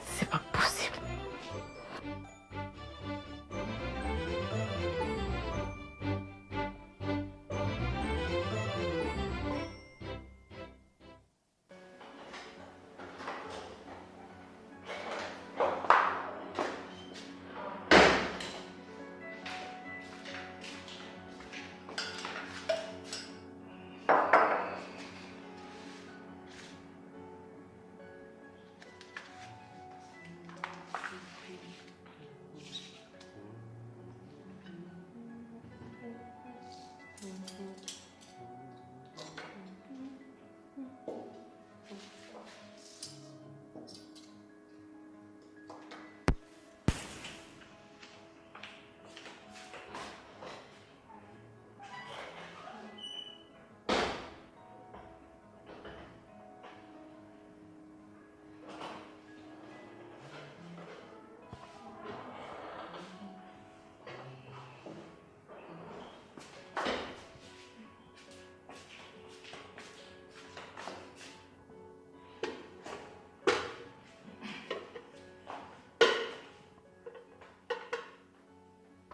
D: C'est pas possible.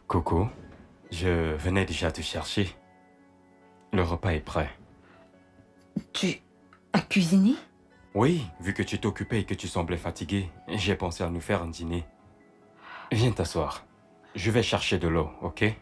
G: Coco, je venais déjà te chercher. Le repas est prêt.
A: Tu as cuisiné?
G: Oui, vu que tu t'occupais et que tu semblais fatigué, j'ai pensé à nous faire un dîner. Viens t'asseoir. Je vais chercher de l'eau, ok?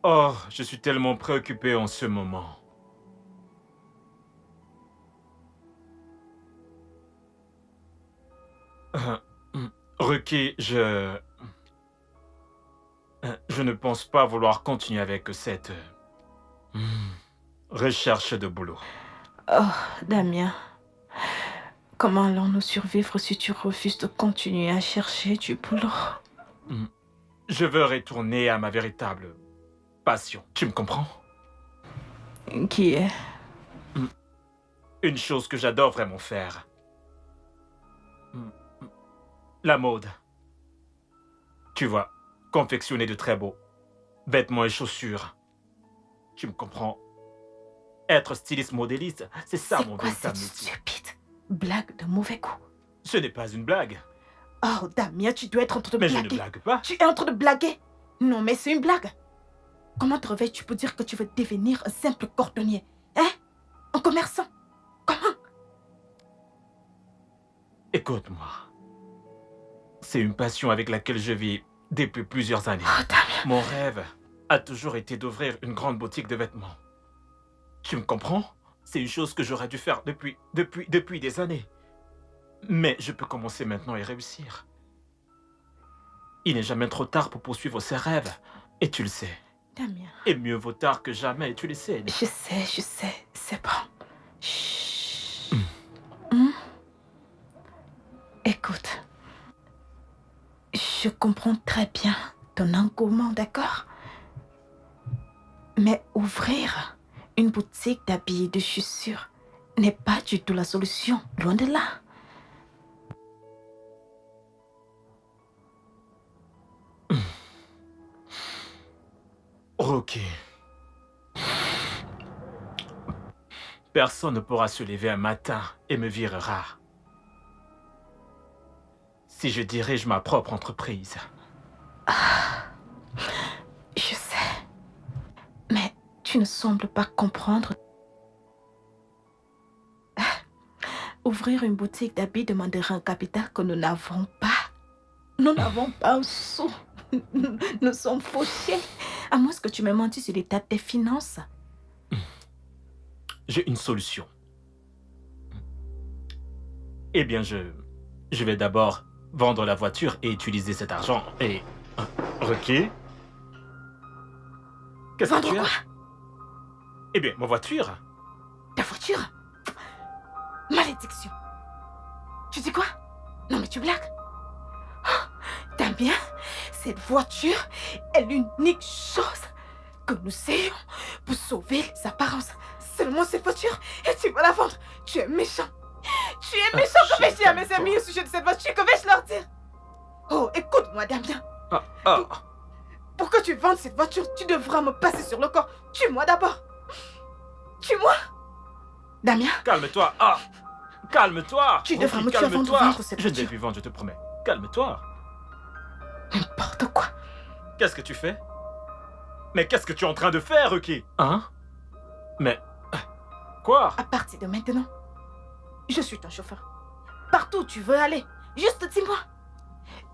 E: Oh, je suis tellement préoccupé en ce moment. Ruki, je ne pense pas vouloir continuer avec cette recherche de boulot.
D: Oh, Damien. Comment allons-nous survivre si tu refuses de continuer à chercher du boulot?
E: Je veux retourner à ma véritable passion. Tu me comprends?
D: Qui est?
E: Une chose que j'adore vraiment faire. La mode. Tu vois, confectionner de très beaux vêtements et chaussures. Tu me comprends? Être styliste modéliste, c'est ça mon véritable métier.
D: C'est quoi cette stupide blague de mauvais goût?
E: Ce n'est pas une blague.
D: Oh, Damien, tu dois être en train de
E: Mais
D: blaguer.
E: je ne blague pas.
D: Tu es en train de blaguer? Non, mais c'est une blague. Comment te réveilles-tu pour dire que tu veux devenir un simple cordonnier? Hein? Un commerçant? Comment?
E: Écoute-moi. C'est une passion avec laquelle je vis depuis plusieurs années.
D: Oh, Damien.
E: Mon rêve a toujours été d'ouvrir une grande boutique de vêtements. Tu me comprends? C'est une chose que j'aurais dû faire depuis des années. Mais je peux commencer maintenant et réussir. il n'est jamais trop tard pour poursuivre ses rêves. Et tu le sais.
D: Damien,
E: Et mieux vaut tard que jamais, tu le sais.
D: je sais, c'est bon. Chut. Hmm? Écoute, je comprends très bien ton engouement, d'accord? Mais ouvrir une boutique d'habits et de chaussures n'est pas du tout la solution, loin de là.
E: Ok. Personne ne pourra se lever un matin et me virera. Si je dirige ma propre entreprise.
D: Je sais. Mais tu ne sembles pas comprendre. Ouvrir une boutique d'habits demandera un capital que nous n'avons pas. Nous n'avons pas un sou. Nous sommes fauchés. À moins que tu m'aies menti sur l'état de tes finances.
E: J'ai une solution. Eh bien, je vais d'abord vendre la voiture et utiliser cet argent et... Ok. Qu'est-ce que
D: Vendre
E: tu as?
D: quoi?
E: Eh bien, ma voiture.
D: Ta voiture? Malédiction. Tu dis quoi? Non mais tu blagues. Oh, Damien, cette voiture est l'unique chose que nous ayons pour sauver les apparences. Seulement cette voiture et tu vas la vendre. Tu es méchant. Tu es méchant. Que vais-je dire à mes amis au sujet de cette voiture? Que vais-je leur dire? Oh, écoute-moi Damien. Pour que tu vendes cette voiture, tu devras me passer sur le corps. Tue-moi d'abord. Tue-moi. Damien.
E: Calme-toi. Calme-toi.
D: Tu devras me tuer avant de
E: Calme-toi.
D: vendre cette
E: Je ne vais
D: voiture.
E: plus vendre, je te promets. Calme-toi.
D: N'importe quoi.
E: Qu'est-ce que tu fais? Mais qu'est-ce que tu es en train de faire, Ruki? Hein? Mais... Quoi?
D: À partir de maintenant, je suis ton chauffeur. Partout où tu veux aller, juste dis-moi.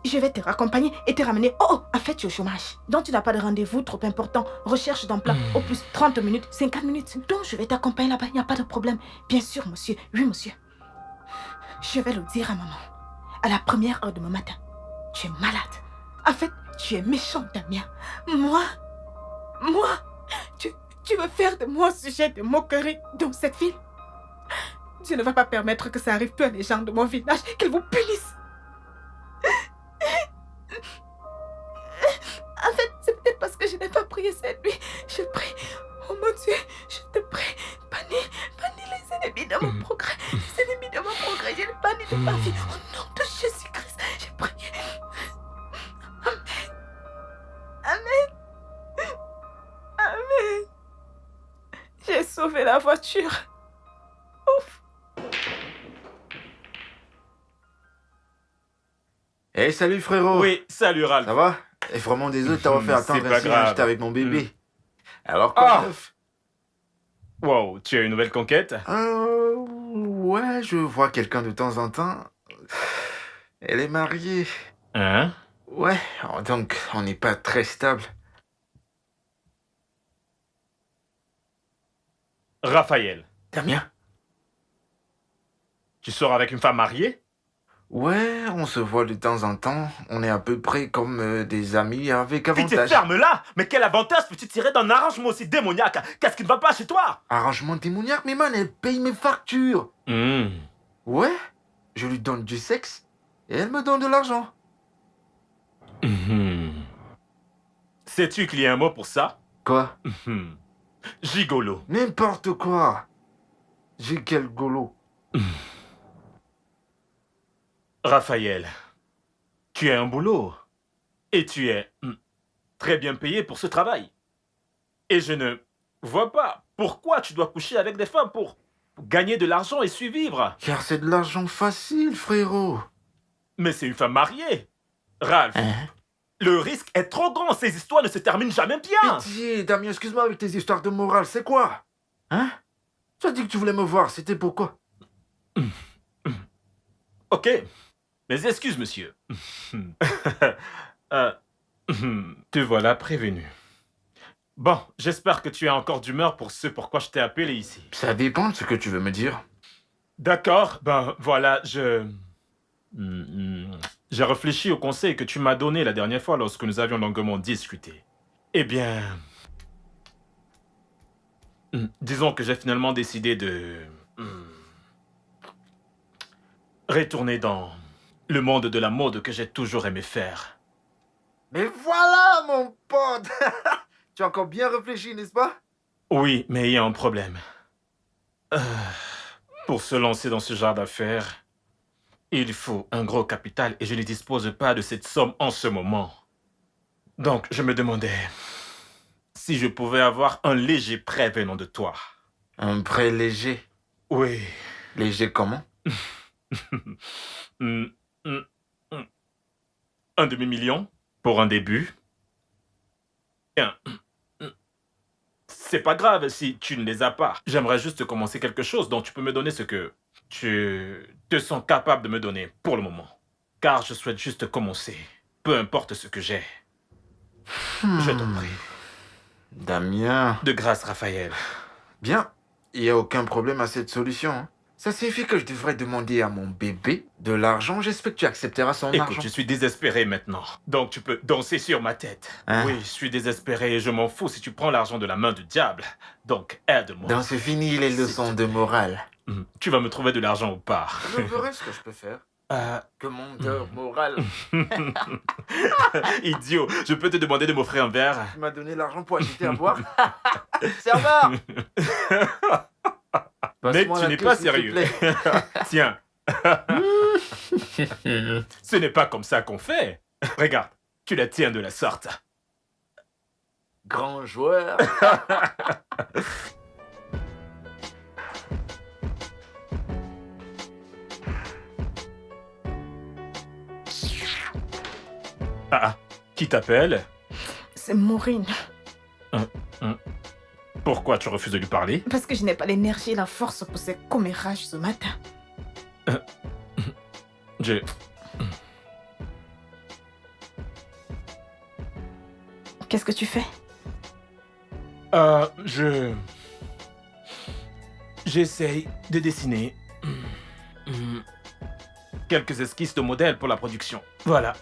D: Je vais te raccompagner et te ramener. Oh, en fait, tu es au chômage. Donc, tu n'as pas de rendez-vous trop important. Recherche d'emploi au plus 30 minutes, 50 minutes. Donc, je vais t'accompagner là-bas. Il n'y a pas de problème. Bien sûr, monsieur. Oui, monsieur. Je vais le dire à maman. À la première heure de mon matin. Tu es malade. En fait, tu es méchant, Damien. Moi, tu veux faire de moi un sujet de moquerie dans cette ville? Je ne vais pas permettre que ça arrive peu à les gens de mon village, qu'ils vous punissent. En fait, c'est peut-être parce que je n'ai pas prié cette nuit. Je prie. Oh mon Dieu, je te prie. Bannis les ennemis de mon progrès. Les ennemis de mon progrès, je les bannis de ma vie. Au nom de Jésus-Christ, je prie. Amen. J'ai sauvé la voiture. Ouf.
F: Hey, salut frérot.
E: Oui, salut Ralph.
F: Ça va? Et vraiment désolé de t'avoir fait
E: C'est
F: attendre
E: pas
F: ainsi,
E: grave.
F: j'étais avec mon bébé. Alors quoi,
E: Ah.
F: chef?
E: Wow, tu as une nouvelle conquête?
F: Ouais, je vois quelqu'un de temps en temps. Elle est mariée.
E: Hein?
F: Ouais, donc on n'est pas très stable.
E: Raphaël,
F: Damien?
E: tu sors avec une femme mariée?
F: Ouais, on se voit de temps en temps. On est à peu près comme des amis avec
E: Pitié,
F: avantage.
E: ferme-la! Mais quel avantage peux-tu tirer d'un arrangement aussi démoniaque? Qu'est-ce qui ne va pas chez toi?
F: Arrangement démoniaque, mais man, elle paye mes factures. Ouais, je lui donne du sexe et elle me donne de l'argent.
E: Sais-tu qu'il y a un mot pour ça?
F: Quoi?
E: Gigolo.
F: N'importe quoi. J'ai quel golo.
E: Raphaël, tu as un boulot. Et tu es très bien payé pour ce travail. Et je ne vois pas pourquoi tu dois coucher avec des femmes pour gagner de l'argent et survivre.
F: Car c'est de l'argent facile, frérot.
E: Mais c'est une femme mariée. Ralph,
F: Hein?
E: le risque est trop grand. Ces histoires ne se terminent jamais bien.
F: Pitié, Damien, excuse-moi avec tes histoires de morale, c'est quoi? Hein? Tu as dit que tu voulais me voir, c'était pourquoi?
E: Ok. Mes excuses, monsieur. Te voilà prévenu. Bon, j'espère que tu es encore d'humeur pour ce pourquoi je t'ai appelé ici.
F: Ça dépend de ce que tu veux me dire.
E: D'accord, ben voilà, j'ai réfléchi au conseil que tu m'as donné la dernière fois lorsque nous avions longuement discuté. Eh bien... disons que j'ai finalement décidé de... retourner dans le monde de la mode que j'ai toujours aimé faire.
F: Mais voilà, mon pote. Tu as encore bien réfléchi, n'est-ce pas?
E: Oui, mais il y a un problème. Euh, pour se lancer dans ce genre d'affaires, il faut un gros capital et je ne dispose pas de cette somme en ce moment. Donc, je me demandais si je pouvais avoir un léger prêt venant de toi.
F: Un prêt léger.
E: Oui.
F: Léger comment?
E: Mm, mm, mm. Un demi-million pour un début. Bien. C'est pas grave si tu ne les as pas. J'aimerais juste commencer quelque chose dont tu peux me donner ce que tu te sens capable de me donner pour le moment. Car je souhaite juste commencer. Peu importe ce que j'ai. Je t'en prie.
F: Damien.
E: De grâce, Raphaël.
F: Bien, il n'y a aucun problème à cette solution. Hein. Ça signifie que je devrais demander à mon bébé de l'argent. J'espère que tu accepteras son
E: Écoute,
F: argent.
E: je suis désespéré maintenant. Donc tu peux danser sur ma tête.
F: Hein?
E: Oui, je suis désespéré et je m'en fous si tu prends l'argent de la main du diable. Donc aide-moi.
F: Donc c'est fini les leçons de morale.
E: Tu vas me trouver de l'argent ou pas.
F: Je verrai ce que je peux faire. Commandeur moral.
E: Idiot, je peux te demander de m'offrir un verre?
F: Tu m'as donné l'argent pour acheter à boire. Serveur.
E: Mais
F: Passe-moi
E: tu
F: la
E: n'es
F: queue,
E: pas
F: s'il te
E: sérieux.
F: plaît.
E: Tiens. Ce n'est pas comme ça qu'on fait. Regarde, tu la tiens de la sorte.
F: Grand joueur.
E: Ah, qui t'appelle?
D: C'est Maureen.
E: Pourquoi tu refuses de lui parler?
D: Parce que je n'ai pas l'énergie et la force pour ces commérages ce matin.
E: Je...
D: Qu'est-ce que tu fais?
E: J'essaye de dessiner quelques esquisses de modèles pour la production. Voilà.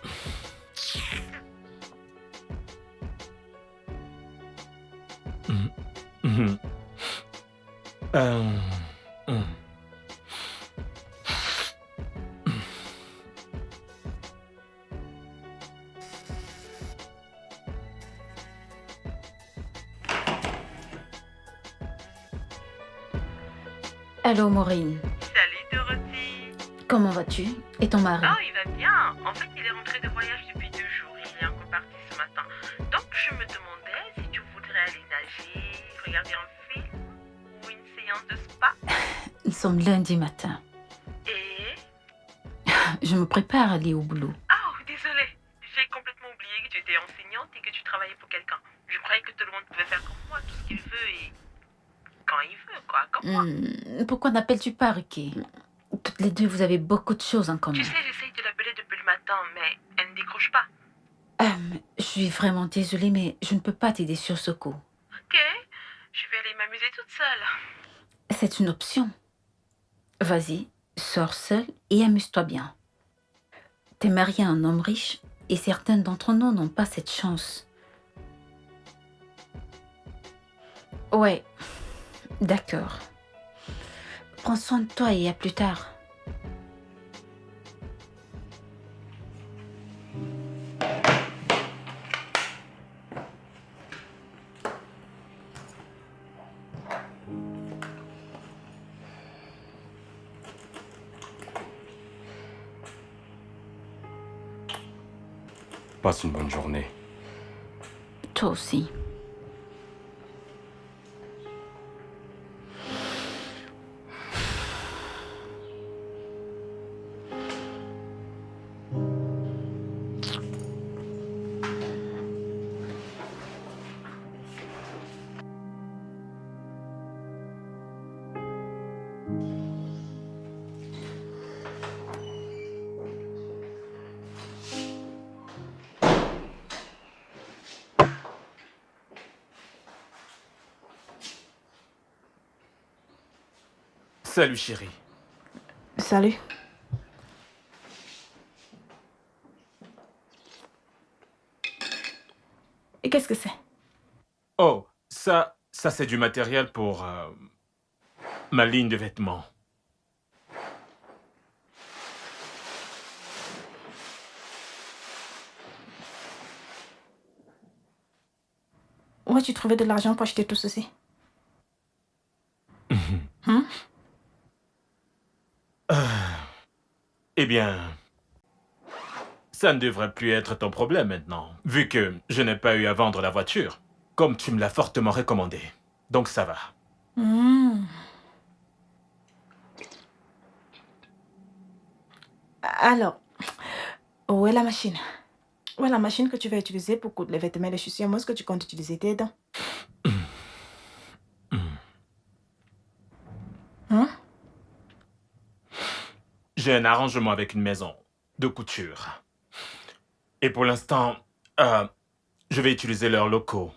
A: Allô, Maureen.
H: Salut Dorothy.
A: Comment vas-tu? Et ton mari?
H: Oh, il va bien. En fait, il est rentré de voyage depuis 2 jours. Il est encore parti ce matin. Donc, je me demandais si tu voudrais aller nager, regarder un film ou une séance de spa.
A: Nous sommes lundi matin.
H: Et...
A: Je me prépare à aller au boulot.
H: Oh, désolée. J'ai complètement oublié que tu étais enseignante et que tu travaillais pour quelqu'un. Je croyais que tout le monde pouvait faire comme moi, tout ce qu'il veut et... quand il veut, quoi, comme moi.
A: Pourquoi n'appelles-tu pas Ricky? Toutes les deux, vous avez beaucoup de choses en commun.
H: Tu sais, j'essaye de l'appeler depuis le matin, mais elle ne décroche pas.
A: Je suis vraiment désolée, mais je ne peux pas t'aider sur ce coup.
H: Ok, je vais aller m'amuser toute seule.
A: C'est une option. Vas-y, sors seule et amuse-toi bien. T'es mariée à un homme riche et certains d'entre nous n'ont pas cette chance. Ouais, d'accord. Prends soin de toi et à plus tard.
G: Passe une bonne journée.
A: Toi aussi.
E: Salut chérie.
D: Salut. Et qu'est-ce que c'est?
E: Oh, ça c'est du matériel pour ma ligne de vêtements.
D: Où as-tu trouvé de l'argent pour acheter tout ceci? Hein?
E: Eh bien, ça ne devrait plus être ton problème maintenant, vu que je n'ai pas eu à vendre la voiture, comme tu me l'as fortement recommandé. Donc ça va.
D: Hmm. Alors, où est la machine? Où est la machine que tu vas utiliser pour coudre les vêtements et les chaussures? Moi, est-ce que tu comptes utiliser tes dents? Hein?
E: J'ai un arrangement avec une maison de couture. Et pour l'instant, je vais utiliser leurs locaux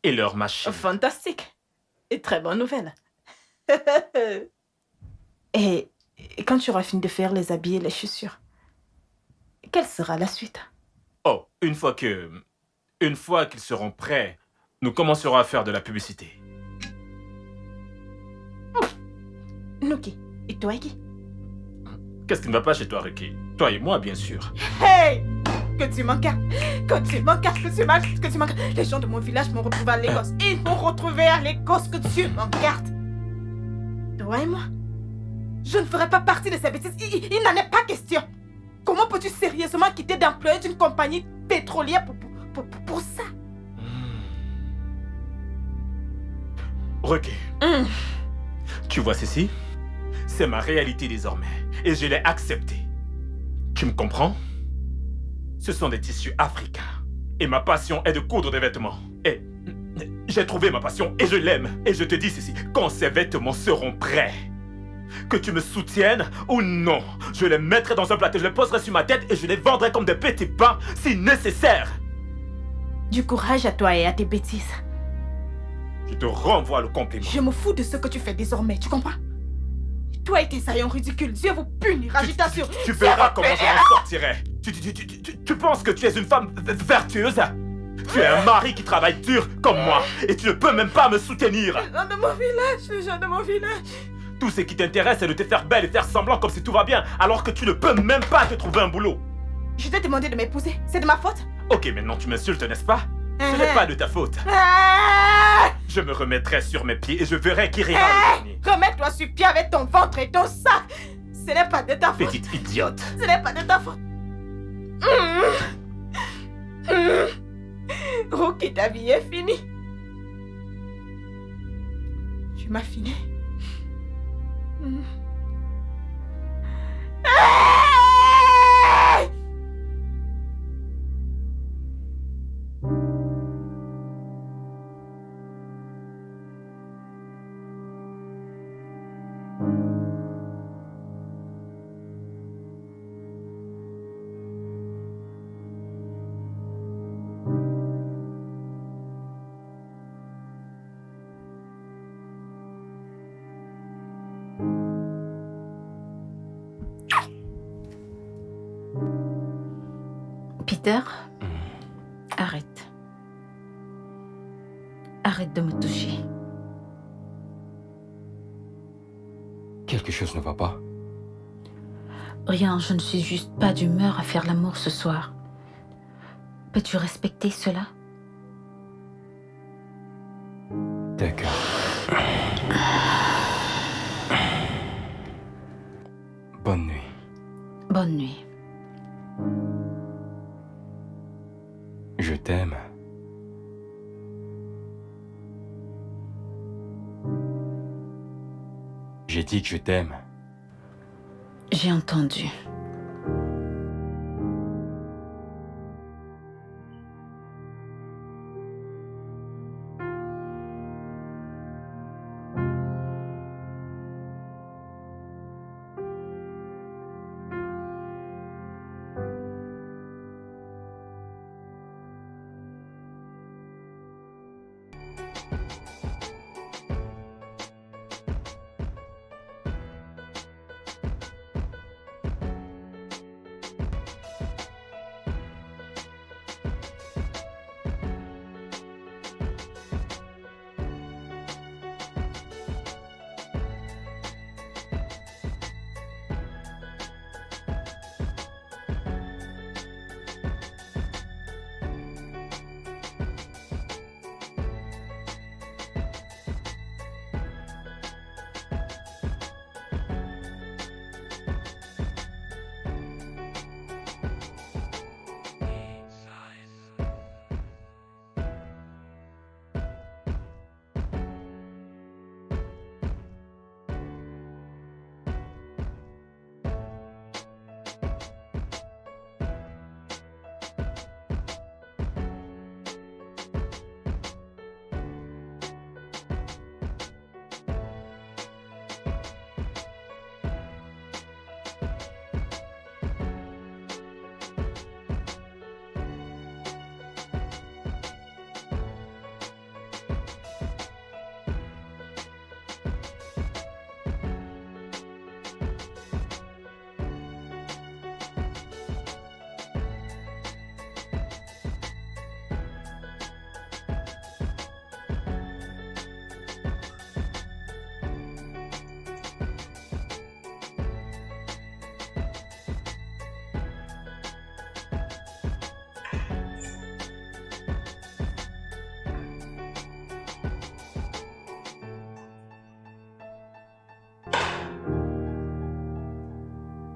E: et leurs machines.
D: Fantastique. Et très bonne nouvelle. Et quand tu auras fini de faire les habits et les chaussures, quelle sera la suite?
E: Oh, une fois qu'ils seront prêts, nous commencerons à faire de la publicité.
D: Nuki, et toi qui?
E: Qu'est-ce qui ne va pas chez toi, Ricky? Toi et moi, bien sûr.
D: Hey! Que tu m'encartes! Que tu m'encartes! Que tu m'encartes! Les gens de mon village m'ont retrouvé à Lagos. Ils m'ont retrouvé à Lagos. Que tu m'encartes! Toi et moi, je ne ferai pas partie de ces bêtises. Il n'en est pas question. Comment peux-tu sérieusement quitter d'employé d'une compagnie pétrolière pour ça?
E: Ricky, tu vois ceci? C'est ma réalité désormais. Et je l'ai acceptée. Tu me comprends? Ce sont des tissus africains. Et ma passion est de coudre des vêtements. Et j'ai trouvé ma passion et je l'aime. Et je te dis ceci, quand ces vêtements seront prêts, que tu me soutiennes ou non, je les mettrai dans un plateau, je les poserai sur ma tête et je les vendrai comme des petits pains si nécessaire.
D: Du courage à toi et à tes bêtises.
E: Je te renvoie le compliment.
D: Je me fous de ce que tu fais désormais, tu comprends? Toi et tes saillants ridicules, Dieu vous punira, je t'assure.
E: Tu verras comment je m'en sortirai. Tu penses que tu es une femme vertueuse? Tu es un mari qui travaille dur comme moi et tu ne peux même pas me soutenir.
D: Les gens de mon village, les gens de mon village.
E: Tout ce qui t'intéresse, c'est de te faire belle et faire semblant comme si tout va bien, alors que tu ne peux même pas te trouver un boulot.
D: Je t'ai demandé de m'épouser, c'est de ma faute?
E: Ok, maintenant tu m'insultes, n'est-ce pas? Ce n'est pas de ta faute. Je me remettrai sur mes pieds et je verrai qui rira le dernier.
D: Remets-toi sur pied avec ton ventre et ton sac. Ce n'est pas de ta faute.
E: Petite idiote.
D: Ce n'est pas de ta faute. Rookie, ta vie est finie. Tu m'as fini.
A: Peter, arrête. Arrête de me toucher.
G: Quelque chose ne va pas.
A: Rien, je ne suis juste pas d'humeur à faire l'amour ce soir. Peux-tu respecter cela?
G: D'accord. Bonne nuit.
A: Bonne nuit.
G: Je t'aime. J'ai dit que je t'aime.
A: J'ai entendu.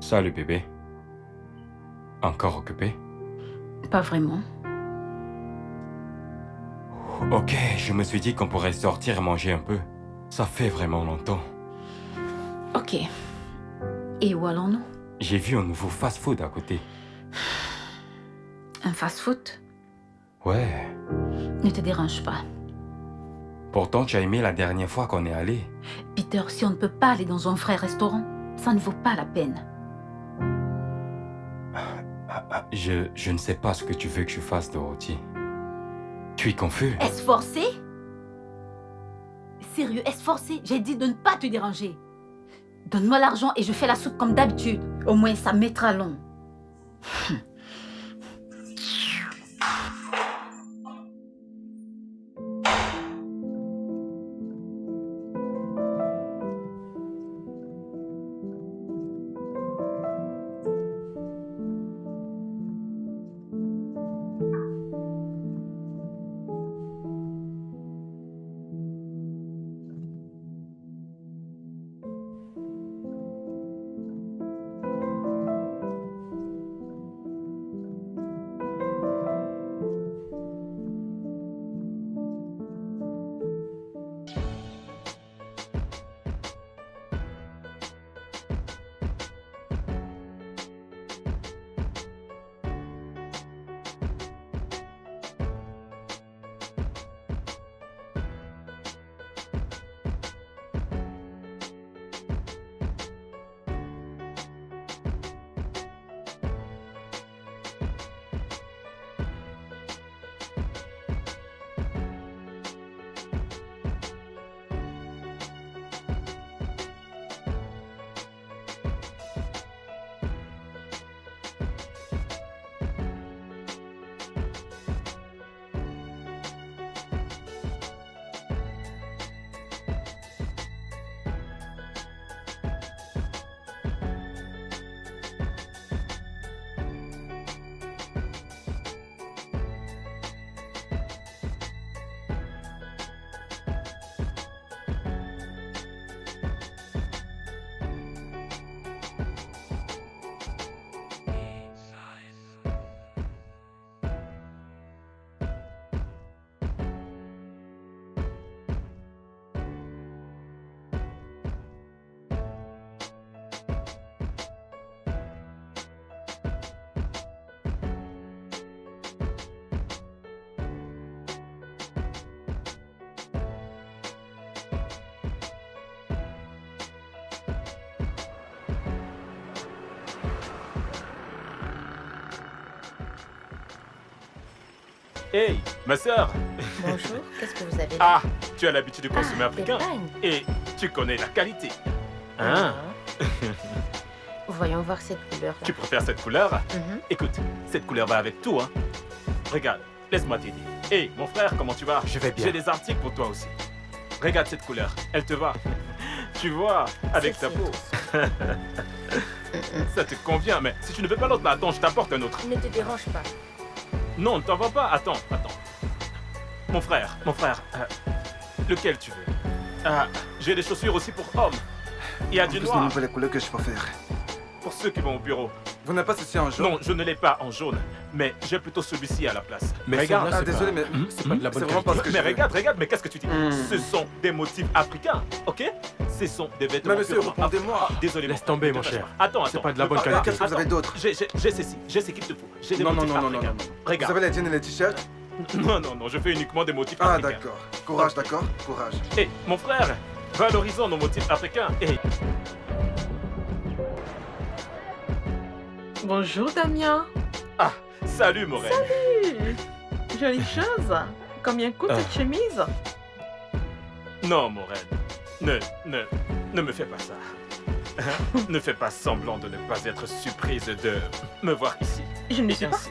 G: Salut bébé. Encore occupé?
A: Pas vraiment.
G: Ok, je me suis dit qu'on pourrait sortir et manger un peu. Ça fait vraiment longtemps.
A: Ok. Et où allons-nous?
G: J'ai vu un nouveau fast-food à côté.
A: Un fast-food?
G: Ouais.
A: Ne te dérange pas.
G: Pourtant, tu as aimé la dernière fois qu'on est allé.
A: Peter, si on ne peut pas aller dans un vrai restaurant, ça ne vaut pas la peine.
G: Je ne sais pas ce que tu veux que je fasse, Dorothy. Tu es confus?
A: Est-ce forcé? Sérieux, est-ce forcé? J'ai dit de ne pas te déranger. Donne-moi l'argent et je fais la soupe comme d'habitude. Au moins, ça mettra long.
E: Hey, ma sœur.
I: Bonjour, qu'est-ce que vous avez là?
E: Ah, tu as l'habitude de consommer africain.
I: Des bagnes.
E: Et tu connais la qualité. Hein?
I: Voyons voir cette couleur-là.
E: Tu préfères cette couleur?
I: Mhm.
E: Écoute, cette couleur va avec tout, hein. Regarde, laisse-moi t'aider. Hey, mon frère, comment tu vas?
G: Je vais bien.
E: J'ai des articles pour toi aussi. Regarde cette couleur, elle te va. Tu vois, avec
I: C'est
E: ta peau.
I: tout.
E: Ça te convient, mais si tu ne veux pas l'autre, là, attends, je t'apporte un autre.
I: Ne te dérange pas.
E: Non, ne t'en vas pas. Attends. Mon frère, lequel tu veux? J'ai des chaussures aussi pour hommes. Il y a du noir
J: nouvelles couleurs que je préfère.
E: pour ceux qui vont au bureau.
J: Vous n'avez pas ceci en jaune?
E: Non, je ne l'ai pas en jaune, mais j'ai plutôt celui-ci à la place.
G: Mais
E: regarde.
G: celle-là,
J: Ah, désolé, mais
G: c'est pas de la bonne
J: c'est vraiment pas ce que
E: Mais
J: je veux.
E: regarde, mais qu'est-ce que tu dis? Ce sont des motifs africains, ok? Ce sont des vêtements.
J: Mais monsieur,
E: purement
J: répondez-moi.
E: africains. Désolé.
G: Laisse
E: mon
G: tomber,
E: frère,
G: mon
E: ne te
G: cher.
E: fâche pas. Attends.
G: C'est pas de la bonne
E: Attends,
G: qualité.
J: Qu'est-ce que vous avez d'autre?
E: J'ai ceci, j'ai ce qu'il te faut. J'ai des
J: Non,
E: motifs
J: non.
E: africains.
J: Vous
E: Regarde.
J: avez les jeans et les t-shirts?
E: Non, je fais uniquement des motifs
J: Ah,
E: africains.
J: d'accord. Courage, d'accord? Courage.
E: Hé, mon frère, valorisons nos motifs africains. Hé,
C: Bonjour Damien.
E: salut, Morel.
C: Jolie chose. Combien coûte cette chemise?
E: Non, Morel, ne me fais pas ça. Hein? Ne fais pas semblant de ne pas être surprise de me voir ici.
C: Je ne suis pas.
E: Ainsi.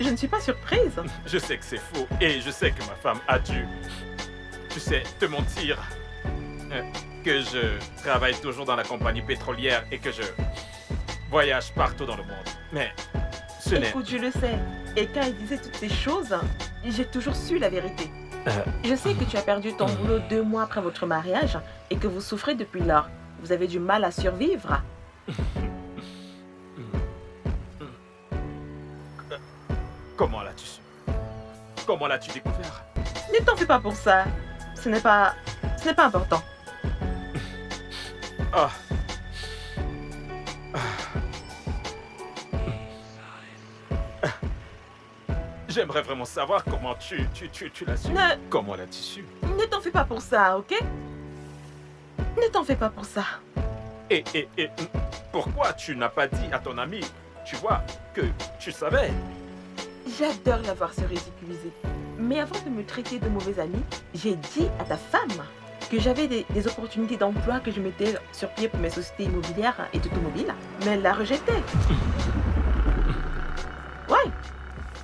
C: Je ne suis pas surprise.
E: Je sais que c'est faux et je sais que ma femme a dû, tu sais, te mentir. Que je travaille toujours dans la compagnie pétrolière et que je voyage partout dans le monde. Mais ce n'est...
C: Écoute, je le sais. Et quand il disait toutes ces choses, j'ai toujours su la vérité. Je sais que tu as perdu ton boulot 2 mois après votre mariage et que vous souffrez depuis lors. Vous avez du mal à survivre.
E: Comment l'as-tu su? Comment l'as-tu découvert?
C: Ne t'en fais pas pour ça. Ce n'est pas important.
E: Ah. J'aimerais vraiment savoir comment tu l'as su. Comment l'as-tu su?
C: Ne t'en fais pas pour ça, ok? Ne t'en fais pas pour ça.
E: Et pourquoi tu n'as pas dit à ton ami, tu vois, que tu savais?
C: J'adore la voir se ridiculiser. Mais avant de me traiter de mauvais ami, j'ai dit à ta femme que j'avais des opportunités d'emploi que je mettais sur pied pour mes sociétés immobilières et d'automobiles, mais elle l'a rejeté. Ouais.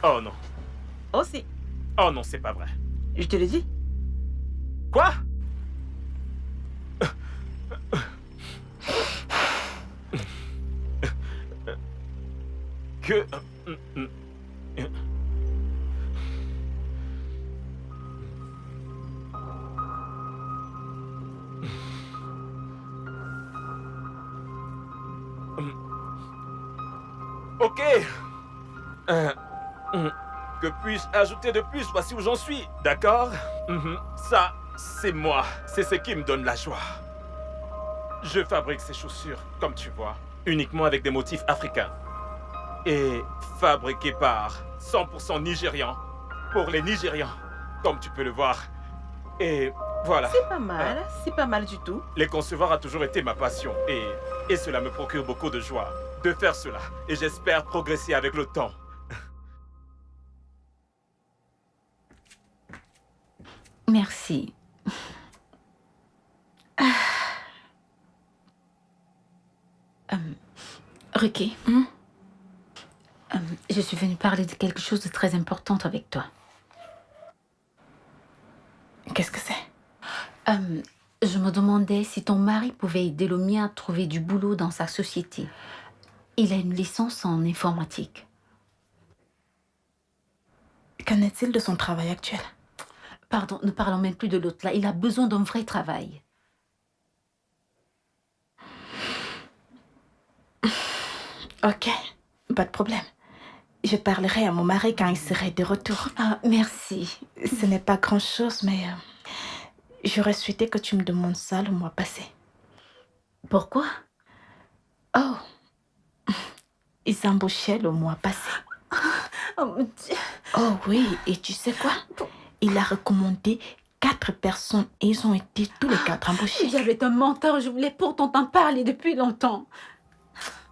E: Oh non.
C: Aussi.
E: Oh non, c'est pas vrai.
C: Je te le dis.
E: Quoi? Que... Ok. Que puis-je ajouter de plus? Voici où j'en suis, d'accord? Ça, c'est moi. C'est ce qui me donne la joie. Je fabrique ces chaussures, comme tu vois, uniquement avec des motifs africains. Et fabriquées par 100% Nigérians, pour les Nigérians, comme tu peux le voir. Et voilà.
C: C'est pas mal du tout.
E: Les concevoir a toujours été ma passion et cela me procure beaucoup de joie de faire cela. Et j'espère progresser avec le temps.
A: Merci. Ricky, je suis venue parler de quelque chose de très important avec toi.
D: Qu'est-ce que c'est?
A: Je me demandais si ton mari pouvait aider le mien à trouver du boulot dans sa société. Il a une licence en informatique.
D: Qu'en est-il de son travail actuel?
A: Pardon, ne parlons même plus de l'autre là. Il a besoin d'un vrai travail.
D: Ok, pas de problème. Je parlerai à mon mari quand il serait de retour.
A: Ah, merci.
D: Ce n'est pas grand-chose, mais j'aurais souhaité que tu me demandes ça le mois passé.
A: Pourquoi?
D: Oh, ils embauchaient le mois passé.
A: Oh mon Dieu.
D: Oh oui, et tu sais quoi? Il a recommandé 4 personnes et ils ont été tous les 4 embauchés.
A: Il y avait un menteur, je voulais pourtant t'en parler depuis longtemps.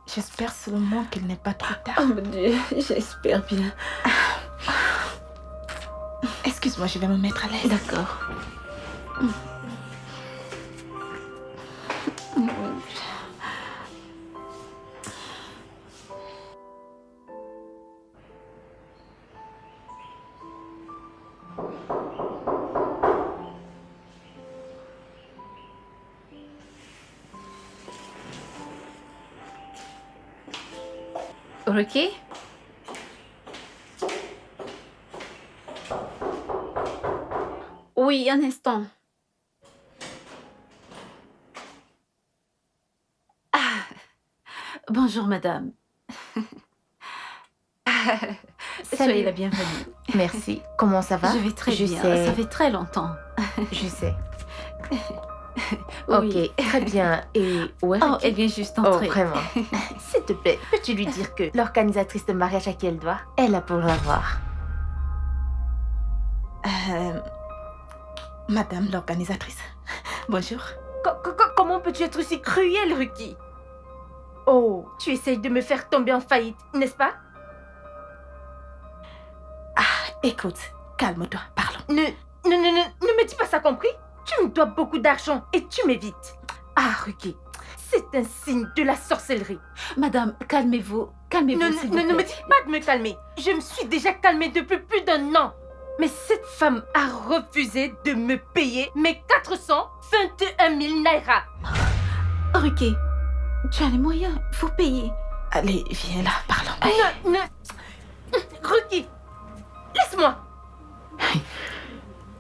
D: J'espère seulement qu'il n'est pas trop tard.
A: Oh mon Dieu, j'espère bien.
D: Excuse-moi, je vais me mettre à l'aise.
A: D'accord. Ricky? Oui, un instant. Ah. Bonjour, madame. Soyez la bienvenue.
I: Merci. Comment ça va?
A: Je vais très bien.
I: sais.
A: Ça fait très longtemps.
I: Je sais.
A: Oui.
I: Ok, très bien. Et où est
A: Oh,
I: Ricky?
A: elle vient juste
I: Oh,
A: entrer.
I: vraiment. S'il te plaît, peux-tu lui dire que l'organisatrice de mariage à qui elle doit, elle a pour l'avoir.
D: Madame l'organisatrice, bonjour.
I: Comment peux-tu être aussi cruel, Ricky? Oh, tu essayes de me faire tomber en faillite, n'est-ce pas?
D: Écoute, calme-toi, parlons.
I: Ne me dis pas ça, compris? Tu me dois beaucoup d'argent et tu m'évites. Ah, Ricky, c'est un signe de la sorcellerie.
A: Madame, calmez-vous. Calmez-vous, s'il vous plaît.
I: Ne me dis pas de me calmer. Je me suis déjà calmée depuis plus d'1 an. Mais cette femme a refusé de me payer mes 421 000 naira.
A: Ricky, tu as les moyens. Il faut payer.
D: Allez, viens là, parlons.
I: Ricky, laisse-moi.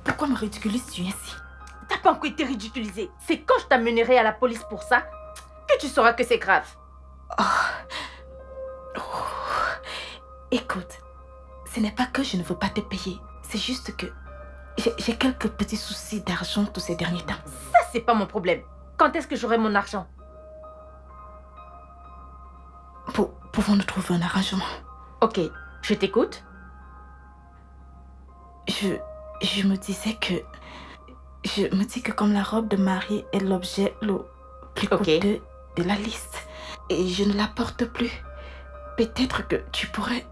D: Pourquoi me ridiculises-tu ainsi?
I: T'as pas encore été ridiculisée. C'est quand je t'amènerai à la police pour ça que tu sauras que c'est grave.
D: Écoute, ce n'est pas que je ne veux pas te payer. C'est juste que j'ai quelques petits soucis d'argent tous ces derniers temps.
I: Ça, c'est pas mon problème. Quand est-ce que j'aurai mon argent?
D: Pouvons-nous trouver un arrangement?
I: Ok, je t'écoute.
D: Je me disais que... Je me dis que comme la robe de mariée est l'objet le plus coûteux de la liste, et je ne la porte plus, peut-être que tu pourrais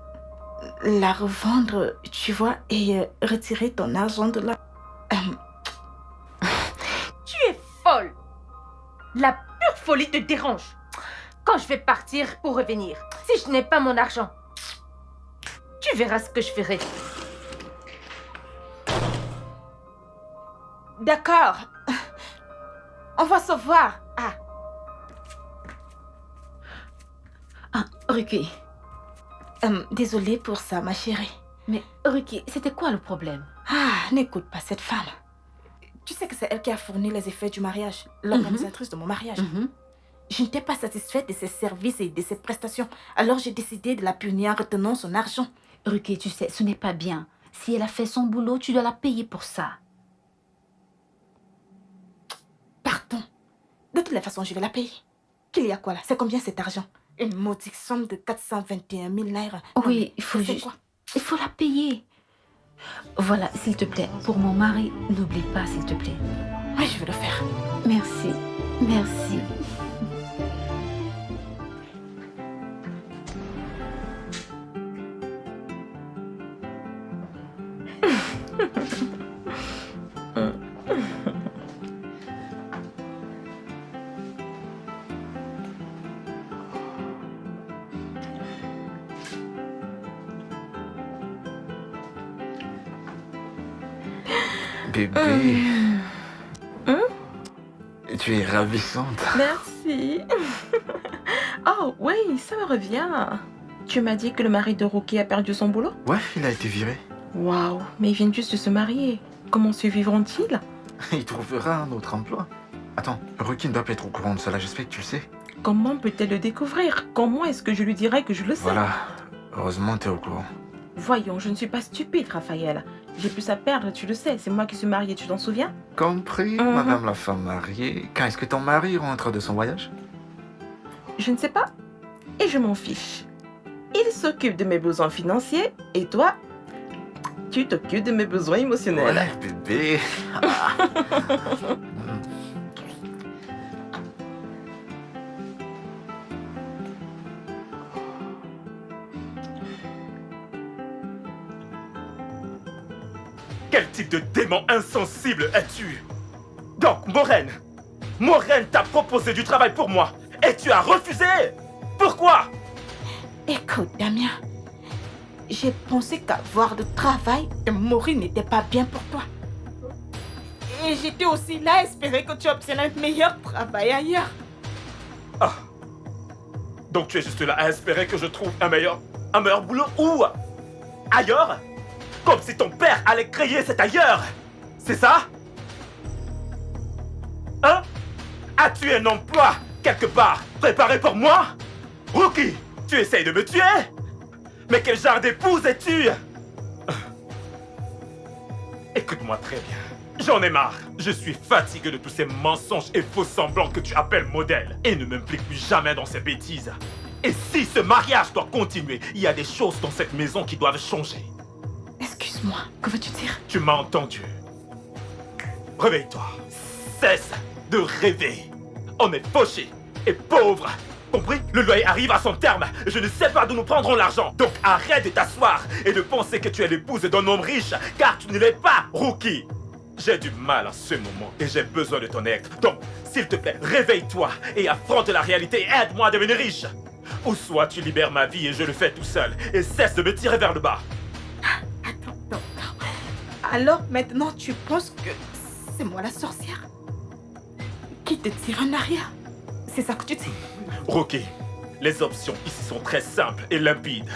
D: la revendre, tu vois, et retirer ton argent de là.
I: Tu es folle. La pure folie te dérange. Quand je vais partir pour revenir, si je n'ai pas mon argent, tu verras ce que je ferai.
D: D'accord. On va se voir.
A: Ruki.
D: Désolée pour ça, ma chérie.
A: Mais Ruki, c'était quoi le problème?
D: N'écoute pas cette femme. Tu sais que c'est elle qui a fourni les effets du mariage, l'organisatrice de mon mariage. Je n'étais pas satisfaite de ses services et de ses prestations. Alors j'ai décidé de la punir en retenant son argent.
A: Ruki, tu sais, ce n'est pas bien. Si elle a fait son boulot, tu dois la payer pour ça.
D: Pardon. De toutes les façons, je vais la payer. Qu'il y a quoi là? C'est combien cet argent? Une maudite somme de 421 000 naira.
A: Oui, il faut juste... Il faut la payer. Voilà, s'il te plaît, pour mon mari, n'oublie pas, s'il te plaît.
D: Oui, je vais le faire.
A: Merci. Merci.
F: Bébé. Tu es ravissante.
C: Merci. Oh, oui, ça me revient. Tu m'as dit que le mari de Ruki a perdu son boulot?
F: Ouais, il a été viré.
C: Waouh, mais ils viennent juste de se marier. Comment survivront-ils?
F: Il trouvera un autre emploi. Attends, Ruki ne doit pas être au courant de cela, j'espère que tu le sais.
C: Comment peut-elle le découvrir? Comment est-ce que je lui dirais que je le sais?
F: Voilà, heureusement t'es au courant.
C: Voyons, je ne suis pas stupide, Raphaël. J'ai plus à perdre, tu le sais. C'est moi qui suis mariée, tu t'en souviens?
F: Compris, madame la femme mariée. Quand est-ce que ton mari rentre de son voyage?
C: Je ne sais pas. Et je m'en fiche. Il s'occupe de mes besoins financiers et toi, tu t'occupes de mes besoins émotionnels.
F: Ouais, bébé.
E: Quel type de démon insensible es-tu? Donc, Maureen t'a proposé du travail pour moi et tu as refusé. Pourquoi?
D: Écoute, Damien, j'ai pensé qu'avoir de travail et mourir n'était pas bien pour toi. Et j'étais aussi là à espérer que tu obtiennes un meilleur travail ailleurs.
E: Ah. Donc tu es juste là à espérer que je trouve un meilleur boulot où? Ailleurs? Comme si ton père allait créer cet ailleurs. C'est ça? Hein? As-tu un emploi quelque part préparé pour moi? Ruki, tu essayes de me tuer? Mais quel genre d'épouse es-tu? Écoute-moi très bien. J'en ai marre. Je suis fatigué de tous ces mensonges et faux semblants que tu appelles modèles. Et ne m'implique plus jamais dans ces bêtises. Et si ce mariage doit continuer, il y a des choses dans cette maison qui doivent changer.
D: Excuse-moi, que veux-tu dire?
E: Tu m'as entendu. Réveille-toi. Cesse de rêver. On est fauché et pauvre. Compris? Le loyer arrive à son terme. Je ne sais pas d'où nous prendrons l'argent. Donc arrête de t'asseoir et de penser que tu es l'épouse d'un homme riche, car tu ne l'es pas, Ruki. J'ai du mal en ce moment et j'ai besoin de ton aide. Donc, s'il te plaît, réveille-toi et affronte la réalité et aide-moi à devenir riche. Ou soit tu libères ma vie et je le fais tout seul et cesse de me tirer vers le bas.
D: Attends. Alors maintenant tu penses que c'est moi la sorcière qui te tire en arrière? C'est ça que tu dis?
E: Ruki, les options ici sont très simples et limpides.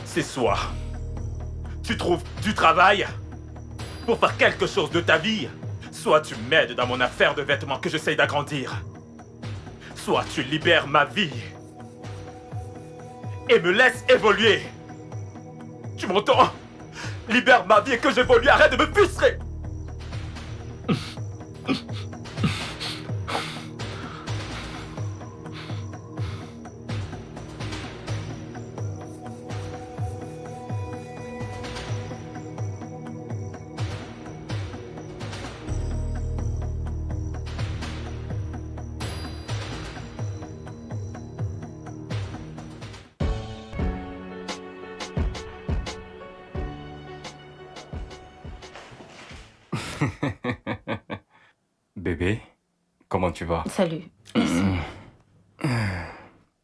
E: C'est soit tu trouves du travail pour faire quelque chose de ta vie, soit tu m'aides dans mon affaire de vêtements que j'essaye d'agrandir. Soit tu libères ma vie et me laisses évoluer. Tu m'entends? Libère ma vie et que j'évolue, arrête de me frustrer.
G: Bébé, comment tu vas?
A: Salut.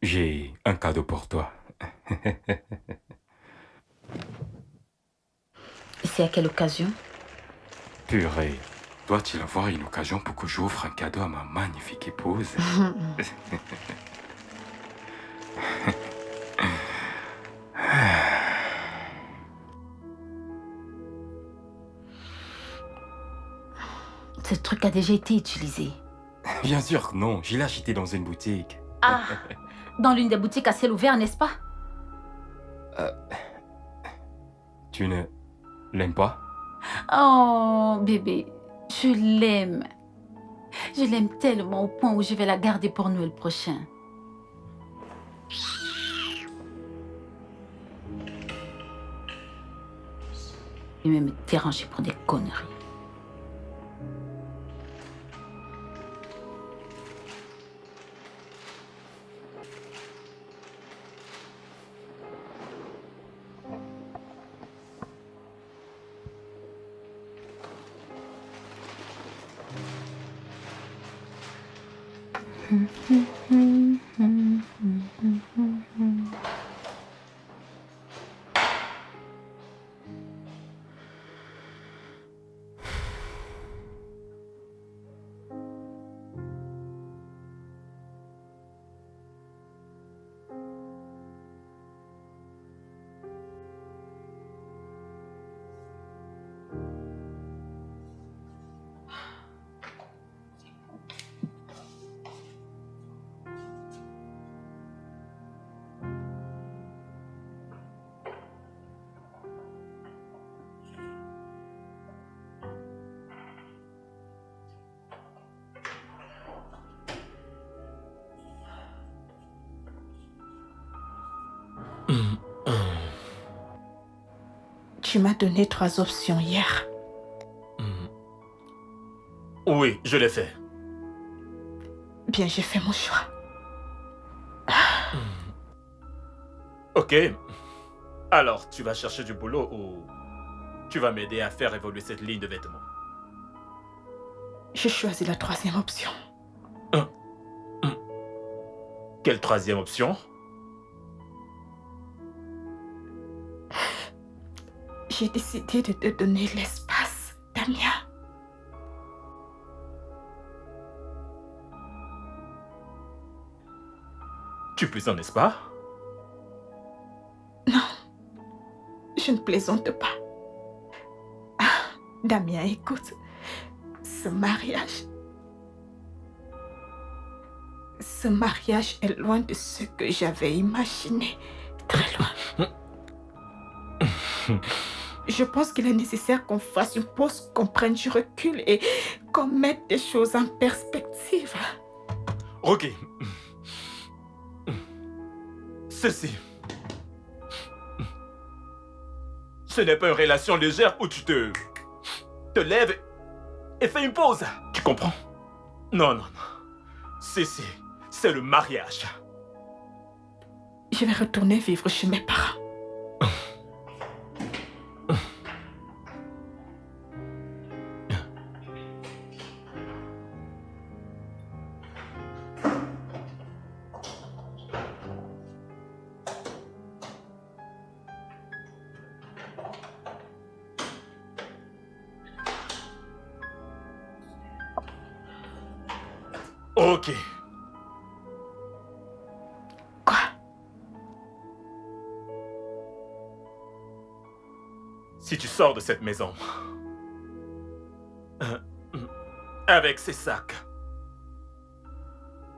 G: J'ai un cadeau pour toi.
A: C'est à quelle occasion?
G: Purée, doit-il avoir une occasion pour que j'offre un cadeau à ma magnifique épouse?
A: Ce truc a déjà été utilisé.
G: Bien sûr que non, je l'ai acheté dans une boutique.
A: Ah, dans l'une des boutiques à ciel ouvert, n'est-ce pas?
G: Tu ne l'aimes pas?
A: Oh, bébé, je l'aime. Je l'aime tellement au point où je vais la garder pour Noël prochain. Il va me déranger pour des conneries.
D: Tu m'as donné 3 options hier.
E: Oui, je l'ai fait.
D: Bien, j'ai fait mon choix.
E: Ok. Alors, tu vas chercher du boulot ou tu vas m'aider à faire évoluer cette ligne de vêtements?
D: J'ai choisi la 3e option.
E: Quelle 3e option?
D: J'ai décidé de te donner l'espace, Damien.
E: Tu plaisantes, n'est-ce pas?
D: Non, je ne plaisante pas. Ah, Damien, écoute, ce mariage est loin de ce que j'avais imaginé, très loin. Je pense qu'il est nécessaire qu'on fasse une pause, qu'on prenne du recul et qu'on mette des choses en perspective.
E: Ok. Ceci. Ce n'est pas une relation légère où tu te lèves et fais une pause. Tu comprends? Non, non, non. Ceci, c'est le mariage.
D: Je vais retourner vivre chez mes parents.
E: Ok.
D: Quoi?
E: Si tu sors de cette maison avec ces sacs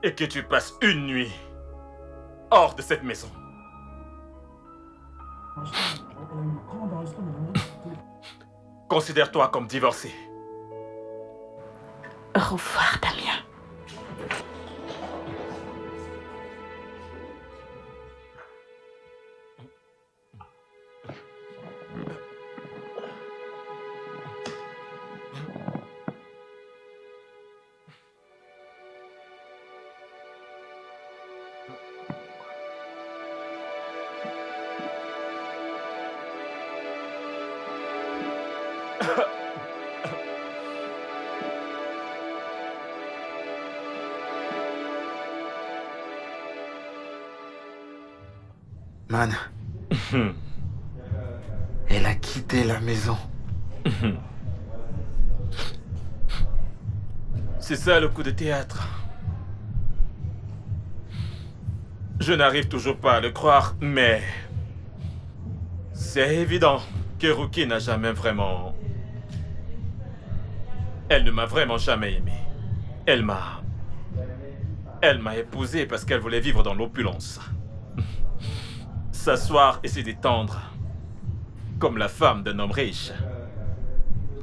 E: et que tu passes une nuit hors de cette maison, considère-toi comme divorcé.
D: Au revoir, Damien.
F: Man, elle a quitté la maison.
E: C'est ça le coup de théâtre. Je n'arrive toujours pas à le croire, mais... c'est évident que Rookie n'a jamais vraiment... Elle ne m'a vraiment jamais aimé. Elle m'a épousé parce qu'elle voulait vivre dans l'opulence. S'asseoir et se détendre. Comme la femme d'un homme riche.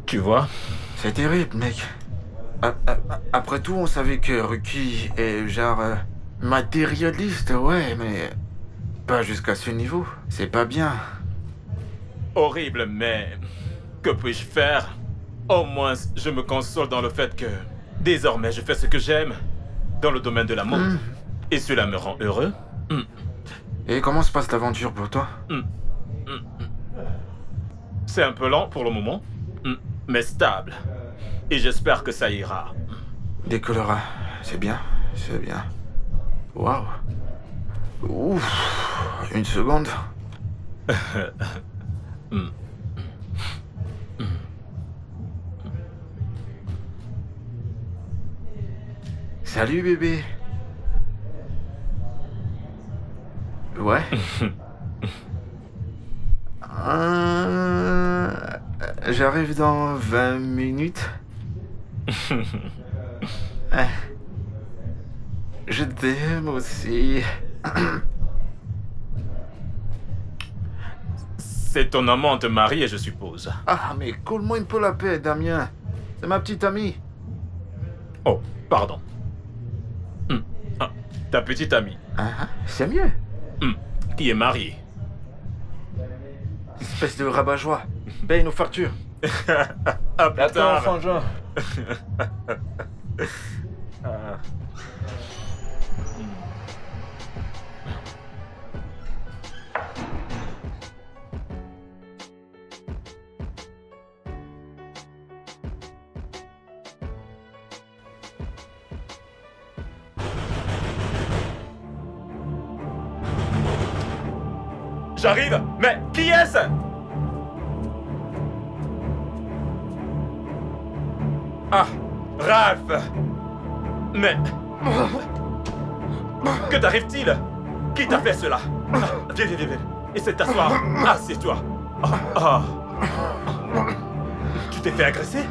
E: Tu vois?
F: C'est terrible, mec. Après tout, on savait que Rookie est genre matérialiste, ouais, mais pas jusqu'à ce niveau. C'est pas bien.
E: Horrible, mais que puis-je faire? Au moins, je me console dans le fait que désormais, je fais ce que j'aime dans le domaine de la mode. Et cela me rend heureux.
F: Et comment se passe l'aventure pour toi?
E: C'est un peu lent pour le moment, mais stable. Et j'espère que ça ira.
F: Décollera. C'est bien, c'est bien. Waouh. Ouf. Une seconde. Salut bébé. Ouais. J'arrive dans 20 minutes. Je t'aime aussi.
E: C'est ton amante mariée, je suppose.
F: Ah, mais colle-moi un peu la paix, Damien. C'est ma petite amie.
E: Oh, pardon. Ta petite amie.
F: C'est mieux.
E: Qui est mariée.
F: Espèce de rabat-joie. Paye nos factures.
E: À plus tard.
F: Frangin.
E: J'arrive, mais qui est-ce? Ah, Ralph. Mais... que t'arrive-t-il? Qui t'a fait cela? Viens, viens, viens. Essaie de t'asseoir. Assieds-toi. Tu t'es fait agresser?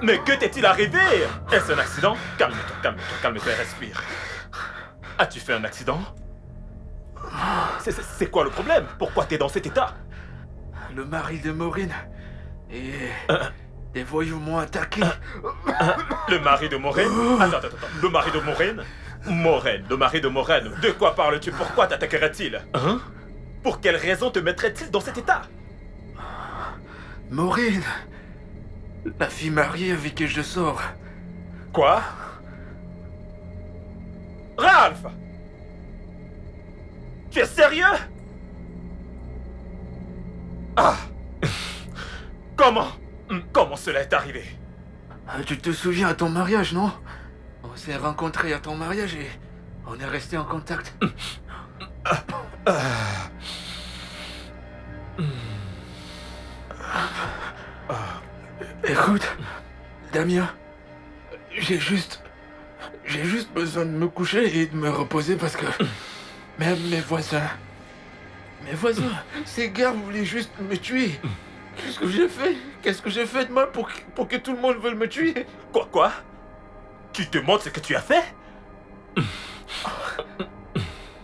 E: Mais que t'est-il arrivé? Est-ce un accident? Calme-toi, calme-toi, calme-toi et respire. As-tu fait un accident? C'est quoi le problème? Pourquoi t'es dans cet état?
F: Le mari de Maureen et des voyous m'ont attaqué.
E: Le mari de Maureen? Attends. Le mari de Maureen? Maureen, le mari de Maureen. De quoi parles-tu? Pourquoi t'attaquerait-il? Hein? Pour quelle raison te mettrait-il dans cet état?
F: Maureen, la fille mariée avec qui je sors.
E: Quoi? Ralph! Tu es sérieux? Ah! Comment cela est arrivé?
F: Tu te souviens à ton mariage, non? On s'est rencontrés à ton mariage et on est restés en contact. Écoute, Damien, j'ai juste besoin de me coucher et de me reposer parce que même mes voisins, ces gars voulaient juste me tuer. Qu'est-ce que j'ai fait? Qu'est-ce que j'ai fait de mal pour que tout le monde veuille me tuer?
E: Quoi? Tu te montres ce que tu as fait?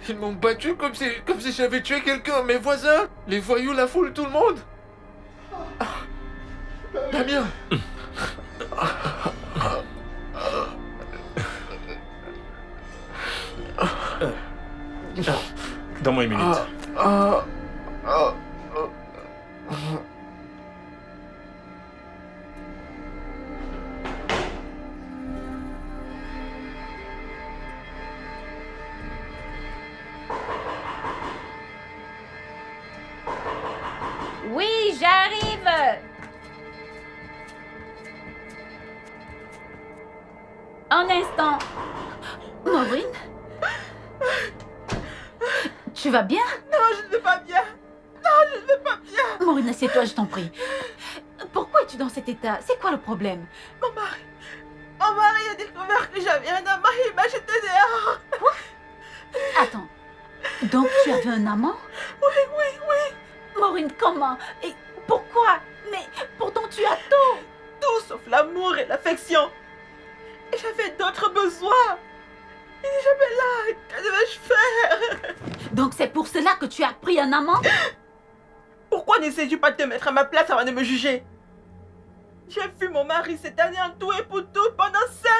F: Ils m'ont battu comme si j'avais tué quelqu'un, mes voisins, les voyous, la foule, tout le monde. Damien.
E: Donne-moi une minute.
I: Oui, j'arrive.
A: Un instant. Maureen? Tu vas bien?
C: Non, je ne vais pas bien. Non, je ne vais pas bien.
A: Maureen, assieds-toi, je t'en prie. Pourquoi es-tu dans cet état? C'est quoi le problème?
C: Mon mari a découvert que j'avais un amant et il m'a jeté dehors.
A: Attends. Donc tu avais un amant?
C: Oui.
A: Maureen, comment? Et pourquoi? Mais pourtant tu as tout.
C: Tout sauf l'amour et l'affection. Et j'avais d'autres besoins. Il n'est jamais là. Que devais-je faire?
A: Donc c'est pour cela que tu as pris un amant?
C: Pourquoi n'essayes-tu pas de te mettre à ma place avant de me juger? J'ai vu mon mari cette année en tout et pour tout pendant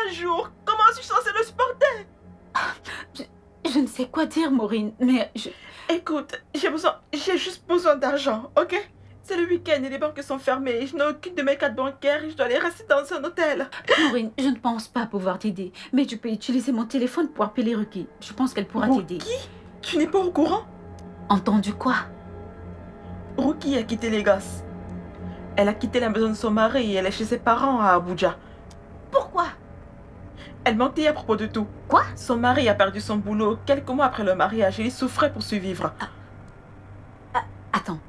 C: 5 jours. Comment suis-je censée le supporter?
A: Je ne sais quoi dire, Maureen, mais je...
C: Écoute, j'ai juste besoin d'argent, ok? C'est le week-end et les banques sont fermées. Je n'ai aucune de mes cartes bancaires et je dois aller rester dans un hôtel.
A: Maureen, je ne pense pas pouvoir t'aider. Mais tu peux utiliser mon téléphone pour appeler Ruki. Je pense qu'elle pourra t'aider.
C: Ruki? Tu n'es pas au courant?
A: Entendu quoi?
C: Ruki a quitté les gosses. Elle a quitté la maison de son mari et elle est chez ses parents à Abuja.
A: Pourquoi?
C: Elle mentait à propos de tout.
A: Quoi?
C: Son mari a perdu son boulot quelques mois après le mariage et il souffrait pour survivre.
A: Attends.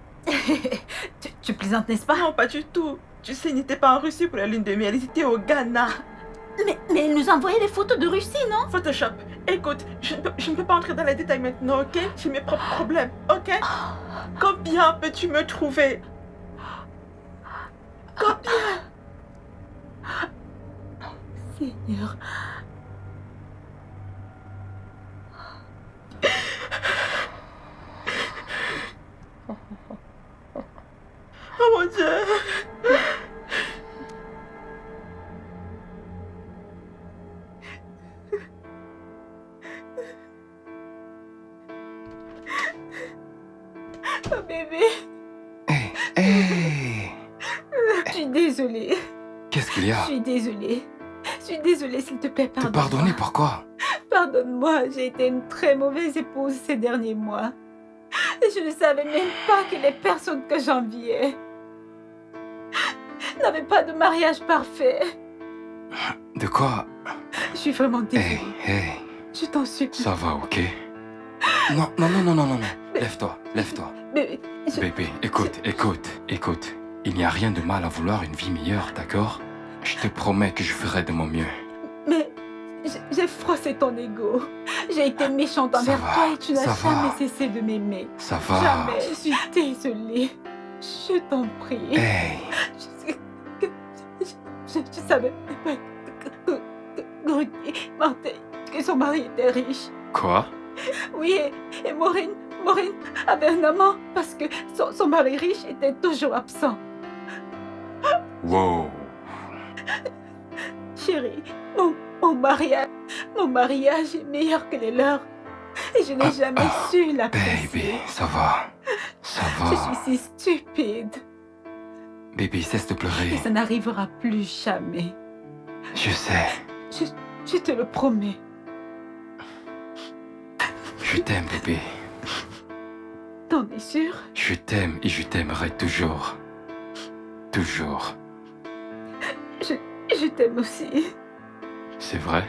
A: tu plaisantes, n'est-ce pas?
C: Non, pas du tout. Tu sais, il n'était pas en Russie pour la lune de miel, il était au Ghana.
A: Mais elle nous a envoyé des photos de Russie, non?
C: Photoshop. Écoute, je ne peux pas entrer dans les détails maintenant, ok? J'ai mes propres problèmes, ok? Combien peux-tu me trouver? Combien?
A: Seigneur.
C: Oh mon Dieu!
A: Oh bébé.
G: Hey.
A: Je suis désolée.
G: Qu'est-ce qu'il y
A: Je
G: a?
A: suis désolée. Je suis désolée, s'il te plaît,
G: Te
A: pardonne-moi.
G: pardonner pourquoi?
A: Pardonne-moi, j'ai été une très mauvaise épouse ces derniers mois. Et je ne savais même pas que les personnes que j'enviais n'avaient pas de mariage parfait.
G: De quoi?
A: Je suis vraiment désolée.
G: Hey,
A: Je t'en supplie.
G: ça va, ok? Non. Lève-toi.
A: Bébé,
G: Bébé, écoute. Il n'y a rien de mal à vouloir une vie meilleure, d'accord? Je te promets que je ferai de mon mieux.
A: mais j'ai froissé ton ego. J'ai été méchante envers
G: va,
A: toi et tu n'as
G: ça va.
A: jamais cessé de m'aimer.
G: Ça va.
A: Jamais. Je suis désolée. Je t'en prie.
G: Hey,
A: Je savais pas que son mari était riche.
G: quoi?
A: Oui, et Maureen avait un amant parce que son mari riche était toujours absent.
G: Wow.
A: Chérie, mon mariage est meilleur que les leurs. Et je n'ai jamais su l'apprécier.
G: Baby, ça va.
A: Je suis si stupide.
G: Baby, cesse de pleurer.
A: Et ça n'arrivera plus jamais.
G: Je sais.
A: Je te le promets.
G: Je t'aime, bébé.
A: T'en es sûr?
G: Je t'aime et je t'aimerai toujours. Toujours.
A: Je t'aime aussi.
G: C'est vrai?